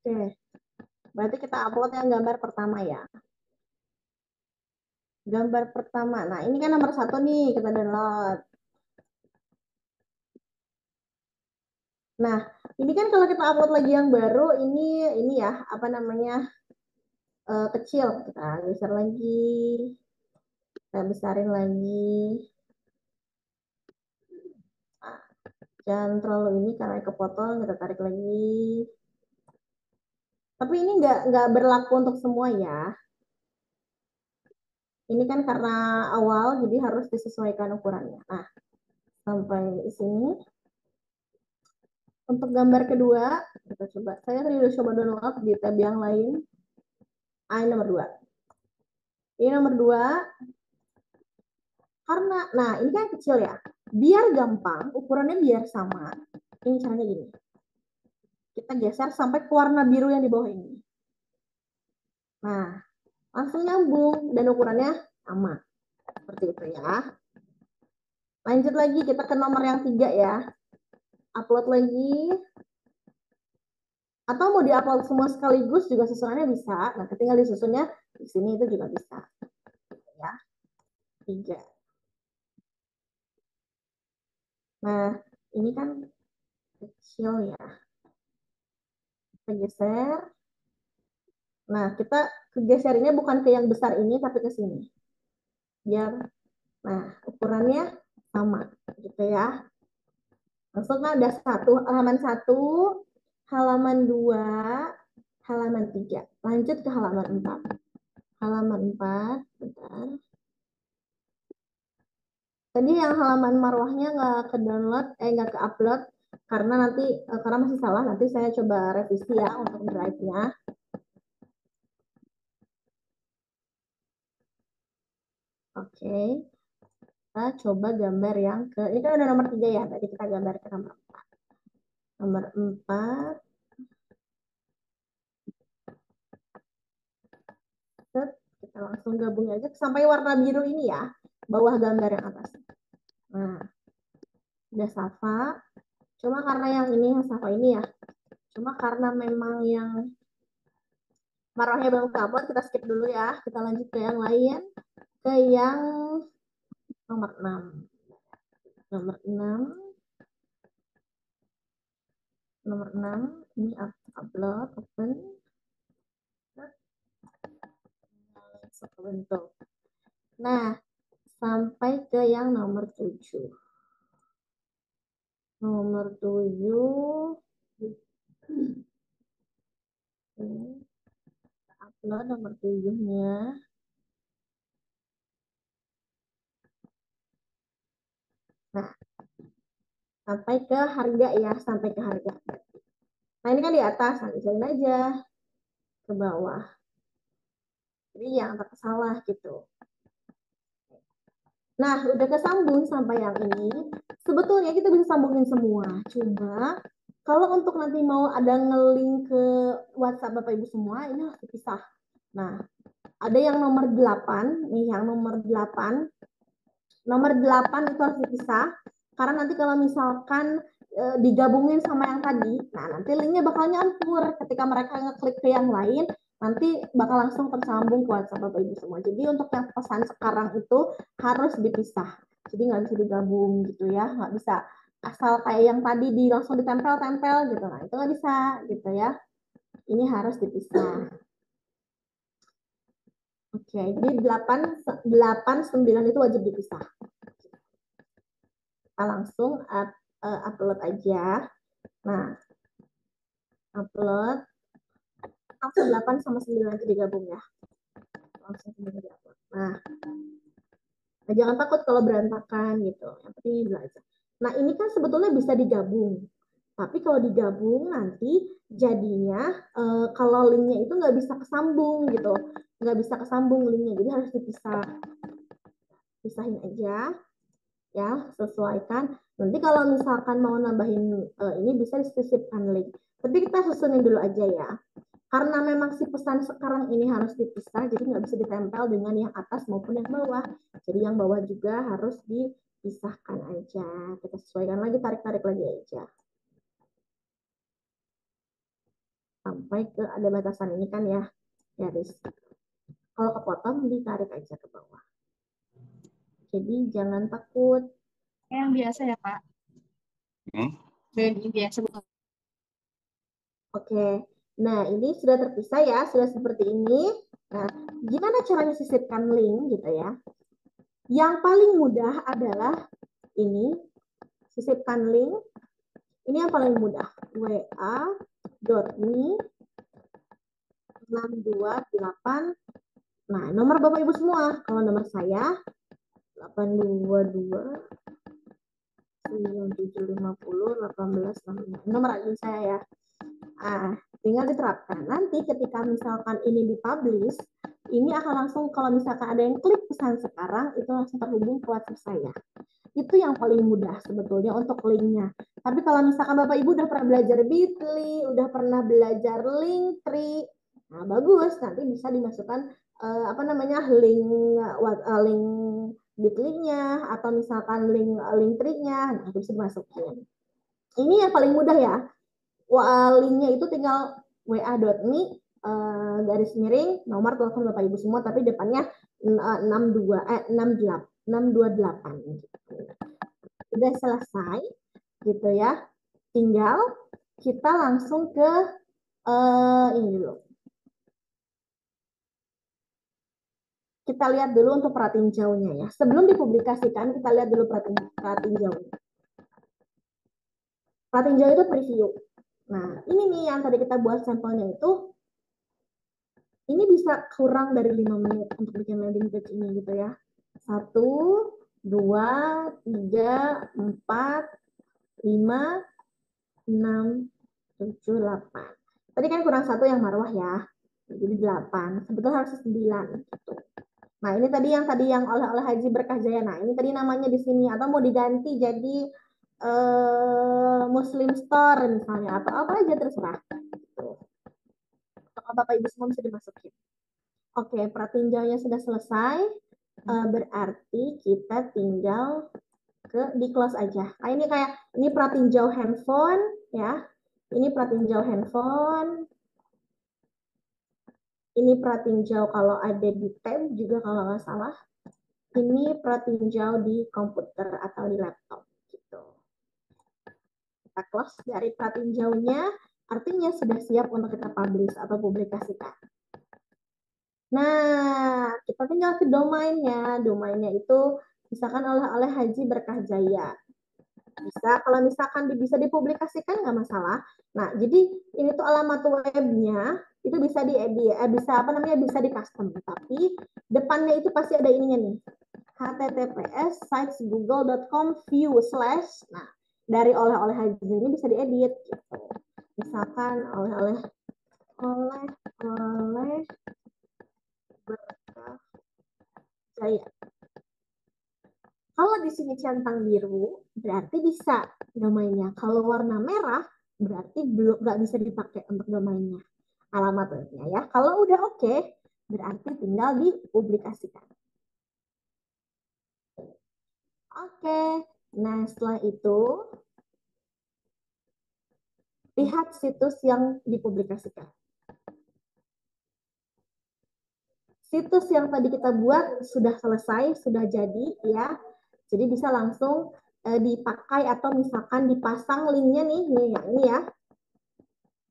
Oke. Berarti kita upload yang gambar pertama ya. Gambar pertama. Nah, ini kan nomor 1 nih kita download. Nah, ini kan kalau kita upload lagi yang baru, ini ya, apa namanya, kecil. Kita besar lagi. Kita besarin lagi. Nah, jangan terlalu ini karena kepotong, kita tarik lagi. Tapi ini nggak berlaku untuk semua ya. Ini kan karena awal, jadi harus disesuaikan ukurannya. Nah, sampai di sini. Untuk gambar kedua, kita coba. Saya tadi udah coba download di tab yang lain. Ini nomor 2. Ini nomor 2. Karena, nah ini kan kecil ya. Biar gampang, ukurannya biar sama. Ini caranya gini. Kita geser sampai ke warna biru yang di bawah ini. Nah, langsung nyambung dan ukurannya sama. Seperti itu ya. Lanjut lagi, kita ke nomor yang 3 ya. Upload lagi. Atau mau diupload semua sekaligus juga susunannya bisa. Nah, tinggal disusunnya di sini itu juga bisa. Ya. 3. Nah, ini kan kecil ya. Kita geser. Nah, kita gesernya bukan ke yang besar ini, tapi ke sini. Biar, nah, ukurannya sama, gitu ya. Maksudnya ada halaman 1, halaman 2, halaman 3. Lanjut ke halaman 4. Halaman 4, bentar. Tadi yang halaman marwahnya nggak ke download, nggak ke upload, karena nanti, karena masih salah, nanti saya coba revisi ya untuk drive-nya. Oke, kita coba gambar yang ke, ini kan udah nomor 3 ya, tadi kita gambar ke nomor 4. Nomor 4, kita langsung gabung aja sampai warna biru ini ya, bawah gambar yang atas. Nah, udah Safa. Cuma karena yang ini, yang Safa ini ya, cuma karena memang yang marwahnya belum kabur, kita skip dulu ya. Kita lanjut ke yang lain, ke yang nomor 6. Nomor 6. Nomor 6, ini upload, open. Bentuk. Nah, sampai ke yang nomor 7. Nomor 7. Upload nomor 7-nya. Nah, sampai ke harga ya, sampai ke harga. Nah, ini kan di atas, nah misalnya aja ke bawah. Jadi yang salah gitu. Nah, udah kesambung sampai yang ini. Sebetulnya kita bisa sambungin semua. Cuma kalau untuk nanti mau ada nge-link ke WhatsApp Bapak Ibu semua, ini harus dipisah. Nah, ada yang nomor 8, nih yang nomor 8. Nomor 8 itu harus dipisah. Karena nanti kalau misalkan digabungin sama yang tadi, nah nanti linknya bakal nyampur. Ketika mereka ngeklik ke yang lain, nanti bakal langsung tersambung ke WhatsApp Bapak Ibu semua. Jadi untuk yang pesan sekarang itu harus dipisah. Jadi nggak bisa digabung gitu ya, nggak bisa asal kayak yang tadi langsung ditempel-tempel gitu. Nah itu nggak bisa gitu ya. Ini harus dipisah. Oke, jadi 8, 9 itu wajib dipisah. Kita langsung upload aja. Nah, upload. Langsung 8 sama 9 itu digabung ya. Langsung digabung. Nah, jangan takut kalau berantakan gitu. Yang penting belajar. Nah, ini kan sebetulnya bisa digabung. Tapi kalau digabung nanti jadinya kalau linknya itu nggak bisa kesambung gitu. Nggak bisa kesambung linknya. Jadi harus dipisah. Pisahin aja. Ya, sesuaikan. Nanti kalau misalkan mau nambahin ini bisa disisipkan link. Tapi kita susunin dulu aja ya. Karena memang si pesan sekarang ini harus dipisah, jadi nggak bisa ditempel dengan yang atas maupun yang bawah. Jadi yang bawah juga harus dipisahkan aja. Kita sesuaikan lagi, tarik-tarik lagi aja. Sampai ke ada batasan ini kan ya, garis. Kalau kepotong, ditarik aja ke bawah. Jadi jangan takut. Yang biasa ya, Pak. Yang biasa. Oke, nah ini sudah terpisah ya, sudah seperti ini. Nah, gimana caranya sisipkan link gitu ya? Yang paling mudah adalah ini, sisipkan link. Ini yang paling mudah, wa.me 628. Nah, nomor Bapak Ibu semua. Kalau nomor saya 822 9750 1865. Nomor admin saya ya. Tinggal diterapkan. Nanti ketika misalkan ini dipublish, ini akan langsung kalau misalkan ada yang klik pesan sekarang, itu langsung terhubung ke WhatsApp saya. Itu yang paling mudah sebetulnya untuk linknya. Tapi kalau misalkan Bapak Ibu udah pernah belajar Bitly, udah pernah belajar Linktree, nah bagus, nanti bisa dimasukkan link Bitly-nya atau misalkan link Linktree-nya, nah itu bisa dimasukin. Ini yang paling mudah ya. Linknya itu tinggal wa.me garis miring nomor telepon Bapak Ibu semua, tapi depannya 628 gitu. Udah selesai gitu ya, tinggal kita langsung ke ini dulu. Kita lihat dulu untuk pratinjaunya ya. Sebelum dipublikasikan, kita lihat dulu pratinjaunya. Pratinjau itu preview. Nah, ini nih yang tadi kita buat sampelnya itu, ini bisa kurang dari 5 menit untuk bikin landing page ini gitu ya. 1, 2, 3, 4, 5, 6, 7, 8. Tadi kan kurang 1 yang marwah ya. Jadi 8. Sebetulnya harus 9 gitu. Nah, ini tadi yang oleh Haji Berkah Jaya. Nah, ini tadi namanya di sini atau mau diganti jadi Muslim Store misalnya atau apa aja terserah. Gitu. Kalau Bapak Ibu semua bisa dimasukin. Oke, pratinjaunya sudah selesai. Berarti kita tinggal di close aja. Nah, ini pratinjau handphone ya. Ini pratinjau handphone. Ini pratinjau kalau ada di tab juga kalau nggak salah. Ini pratinjau di komputer atau di laptop gitu. Kita close dari pratinjaunya, artinya sudah siap untuk kita publish atau publikasikan. Nah, kita tinggal ke domainnya. Domainnya itu misalkan oleh Haji Berkah Jaya. Bisa, kalau misalkan bisa dipublikasikan nggak masalah. Nah, jadi ini tuh alamat webnya itu bisa diedit, bisa di custom. Tapi depannya itu pasti ada ininya nih. https://google.com/view/. Nah, dari oleh Haji ini bisa diedit gitu. Misalkan oleh Berkah Jaya. Kalau di sini centang biru, berarti bisa domainnya. Kalau warna merah, berarti belum nggak bisa dipakai untuk domainnya. Alamat webnya ya. Kalau udah oke, berarti tinggal dipublikasikan. Oke, nah setelah itu, lihat situs yang dipublikasikan. Situs yang tadi kita buat sudah selesai, sudah jadi ya. Jadi bisa langsung dipakai atau misalkan dipasang linknya nih yang ini ya.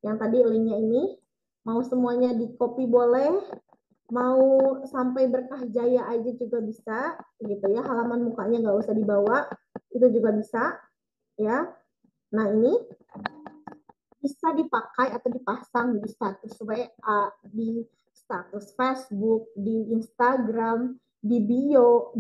Yang tadi linknya ini, mau semuanya di copy boleh, mau sampai Berkah Jaya aja juga bisa, gitu ya. Halaman mukanya nggak usah dibawa, itu juga bisa, ya. Nah ini bisa dipakai atau dipasang di status WA, di status Facebook, di Instagram, di bio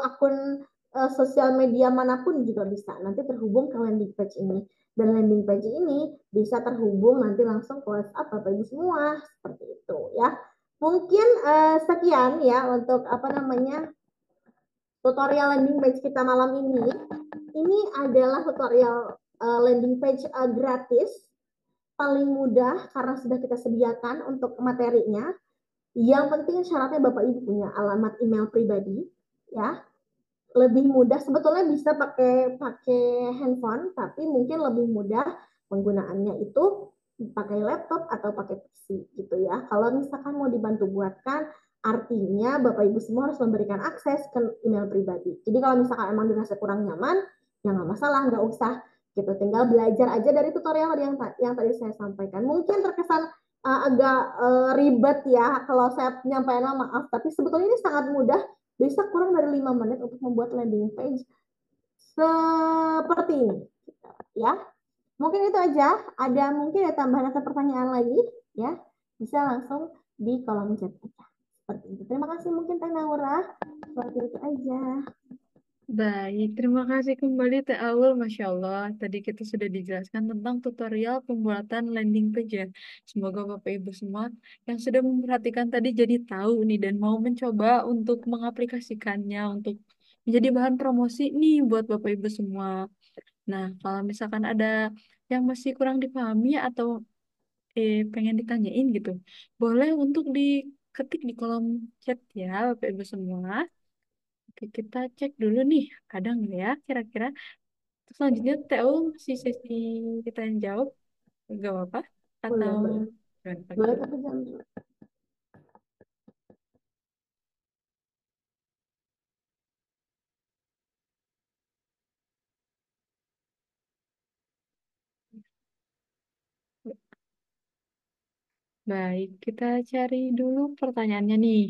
akun sosial media manapun juga bisa. Nanti terhubung ke landing page ini. Dan landing page ini bisa terhubung nanti langsung ke WhatsApp Bapak Ibu semua. Seperti itu ya. Mungkin sekian ya untuk tutorial landing page kita malam ini. Ini adalah tutorial landing page gratis. Paling mudah karena sudah kita sediakan untuk materinya. Yang penting syaratnya Bapak Ibu punya alamat email pribadi ya. Lebih mudah sebetulnya bisa pakai handphone, tapi mungkin lebih mudah penggunaannya itu pakai laptop atau pakai PC gitu ya. Kalau misalkan mau dibantu buatkan, artinya Bapak Ibu semua harus memberikan akses ke email pribadi. Jadi kalau misalkan emang dirasa kurang nyaman, ya nggak masalah, nggak usah gitu. Tinggal belajar aja dari tutorial yang tadi saya sampaikan. Mungkin terkesan agak ribet ya kalau saya penyampaian, maaf, tapi sebetulnya ini sangat mudah. Bisa kurang dari 5 menit untuk membuat landing page seperti ini ya. Mungkin itu aja. Ada mungkin ada tambahan atau pertanyaan lagi ya. bisa langsung di kolom chat aja. Seperti itu. Terima kasih mungkin Teh Naura. Seperti itu aja. Baik, terima kasih kembali Teh Aul. Masya Allah, tadi kita sudah dijelaskan tentang tutorial pembuatan landing page ya. Semoga Bapak Ibu semua yang sudah memperhatikan tadi jadi tahu nih dan mau mencoba untuk mengaplikasikannya untuk menjadi bahan promosi nih buat Bapak Ibu semua. Nah, kalau misalkan ada yang masih kurang dipahami atau pengen ditanyain gitu, boleh untuk diketik di kolom chat ya Bapak Ibu semua. Oke, kita cek dulu nih, ada nggak ya kira-kira. Terus selanjutnya TU masih sesi kita yang jawab, nggak apa-apa? Boleh, Atau boleh. gimana? Boleh, Oke, tapi jangan dulu. baik, kita cari dulu pertanyaannya nih.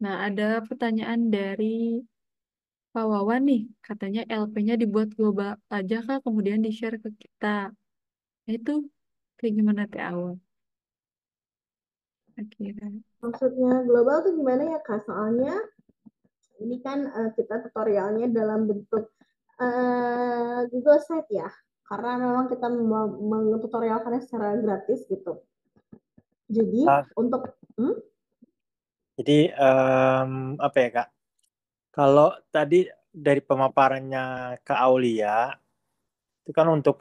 Nah, ada pertanyaan dari Pak Wawan nih, katanya LP-nya dibuat global aja Kak, kemudian di-share ke kita. Nah, itu kayak gimana Teh Awal? Akhirnya. Maksudnya global tuh gimana ya Kak? Soalnya ini kan kita tutorialnya dalam bentuk Google Site ya. Karena memang kita mengutorialkannya secara gratis gitu. Jadi Ah, untuk hmm? jadi apa ya Kak? Kalau tadi dari pemaparannya Kak Aulia itu kan untuk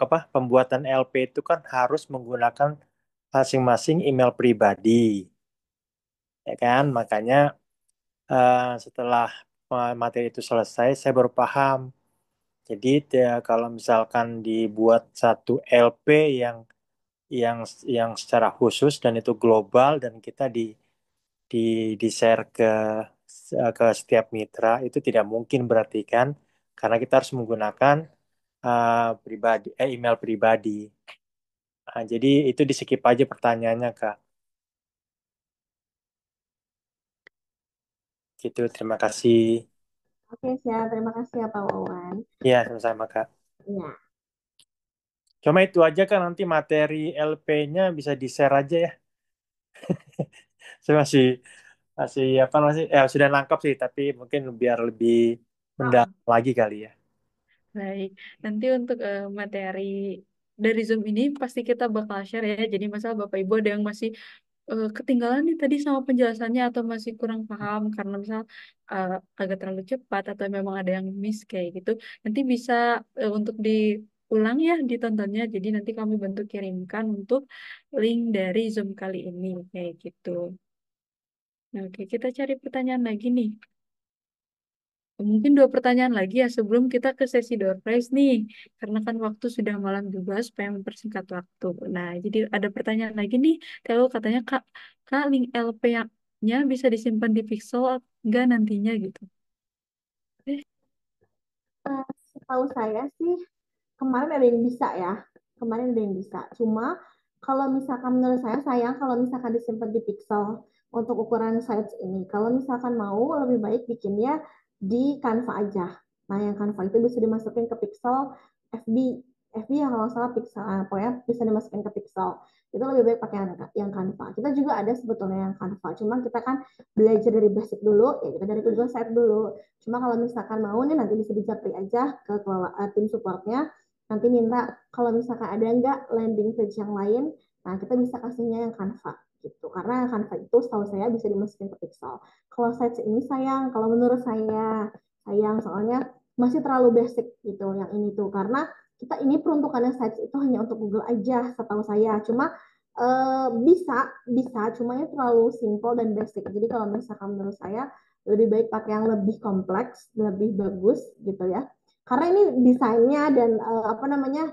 apa pembuatan LP itu kan harus menggunakan masing-masing email pribadi, ya kan? Makanya setelah materi itu selesai, saya baru paham. Jadi kalau misalkan dibuat satu LP yang yang secara khusus dan itu global dan kita di di share ke setiap mitra itu tidak mungkin berarti kan karena kita harus menggunakan email pribadi. Jadi itu di skip aja pertanyaannya Kak. Gitu, terima kasih. Oke, siap. Terima kasih ya Pak Wawan. Ya, sama-sama Kak. Ya, Cuma itu aja kan nanti materi LP-nya bisa di-share aja ya. Saya masih masih apa masih sudah nangkap sih tapi mungkin biar lebih mendalam lagi kali ya. Baik, nanti untuk materi dari Zoom ini pasti kita bakal share ya. Jadi masalah Bapak Ibu ada yang masih ketinggalan nih tadi sama penjelasannya atau masih kurang paham karena misal eh, agak terlalu cepat atau memang ada yang miss kayak gitu. Nanti bisa untuk diulang ya ditontonnya. Jadi nanti kami bantu kirimkan untuk link dari Zoom kali ini kayak gitu. Nah, oke, kita cari pertanyaan lagi nih. Mungkin dua pertanyaan lagi ya sebelum kita ke sesi door prize nih. Karena kan waktu sudah malam juga supaya mempersingkat waktu. Nah, jadi ada pertanyaan lagi nih. Theo katanya, Kak, link LP-nya bisa disimpan di Pixel enggak nantinya gitu. Eh, setahu saya sih kemarin ada yang bisa ya. Kemarin ada yang bisa. Cuma kalau misalkan menurut saya sayang kalau misalkan disimpan di pixel untuk ukuran size ini. Kalau misalkan mau lebih baik bikinnya di Canva aja. Nah, yang Canva itu bisa dimasukin ke pixel FB. FB yang kalau nggak salah pixel, pokoknya bisa dimasukin ke pixel. Itu lebih baik pakai yang Canva. Kita juga ada sebetulnya yang Canva. Cuma kita kan belajar dari basic dulu, ya kita dari Google Site dulu. Cuma kalau misalkan mau nih nanti bisa dijapri aja ke tim supportnya. Nanti minta kalau misalkan ada nggak landing page yang lain, nah kita bisa kasihnya yang Canva gitu. Karena Canva itu setahu saya bisa dimasukin ke Pixel. Kalau Sites ini sayang, kalau menurut saya sayang soalnya masih terlalu basic gitu yang ini tuh. Karena kita ini peruntukannya Sites itu hanya untuk Google aja setahu saya. Cuma bisa bisa cuma ini terlalu simple dan basic. Jadi kalau misalkan menurut saya lebih baik pakai yang lebih kompleks, lebih bagus gitu ya. Karena ini desainnya dan apa namanya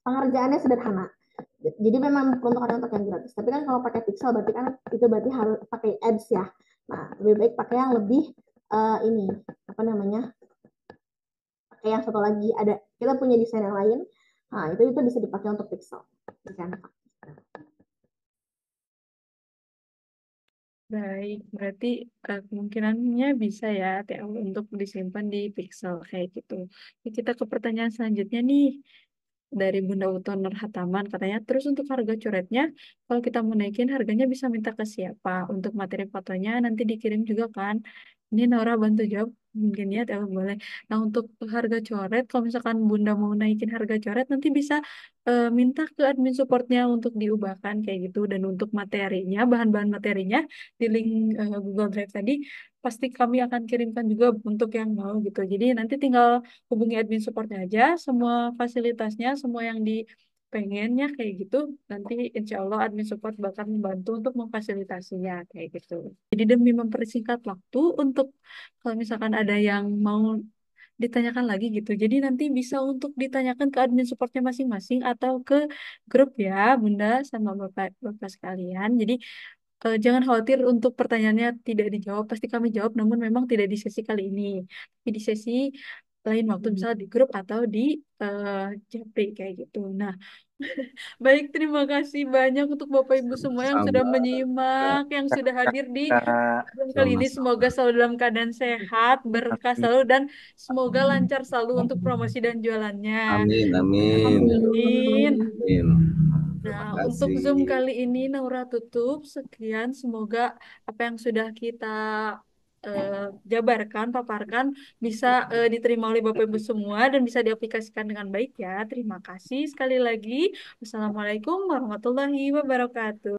pengerjaannya sederhana. Jadi memang peruntukannya untuk yang gratis. Tapi kan kalau pakai pixel berarti kan itu berarti harus pakai ads ya. Nah, lebih baik pakai yang lebih ini apa namanya? Pakai yang satu lagi ada kita punya desain yang lain. Nah, itu bisa dipakai untuk pixel di Canva. Baik, berarti kemungkinannya bisa ya TL untuk disimpan di Pixel kayak gitu. Oke, kita ke pertanyaan selanjutnya nih. Dari Bunda Uto Nur Hataman katanya, terus untuk harga coretnya, kalau kita mau naikin harganya bisa minta ke siapa? Untuk materi fotonya nanti dikirim juga kan? Ini Nora bantu jawab, mungkin ya TL boleh. Nah untuk harga coret, kalau misalkan Bunda mau naikin harga coret, nanti bisa minta ke admin supportnya untuk diubahkan kayak gitu. Dan untuk materinya, bahan-bahan materinya di link Google Drive tadi, pasti kami akan kirimkan juga untuk yang mau gitu. Jadi nanti tinggal hubungi admin supportnya aja, semua fasilitasnya, semua yang dipengennya kayak gitu. Nanti insya Allah admin support bakal membantu untuk memfasilitasinya kayak gitu. Jadi demi mempersingkat waktu untuk kalau misalkan ada yang mau ditanyakan lagi gitu. Jadi nanti bisa untuk ditanyakan ke admin supportnya masing-masing atau ke grup ya, Bunda sama Bapak sekalian. Jadi jangan khawatir untuk pertanyaannya tidak dijawab, pasti kami jawab, namun memang tidak di sesi kali ini. Tapi di sesi lain waktu, misalnya di grup atau di uh, Japri kayak gitu. Nah, baik, terima kasih banyak untuk Bapak Ibu semua yang sudah Sama menyimak, yang sudah hadir di Kak, forum kali ini. sama-sama. Semoga selalu dalam keadaan sehat, berkah selalu, dan semoga lancar selalu untuk promosi dan jualannya. Amin, amin, ya Rabbal Amin. alamin. Nah, Terima untuk Zoom kasih. kali ini Naura tutup. Sekian, semoga apa yang sudah kita eh, jabarkan, paparkan bisa diterima oleh Bapak Ibu semua dan bisa diaplikasikan dengan baik ya. Terima kasih sekali lagi. Wassalamualaikum warahmatullahi wabarakatuh.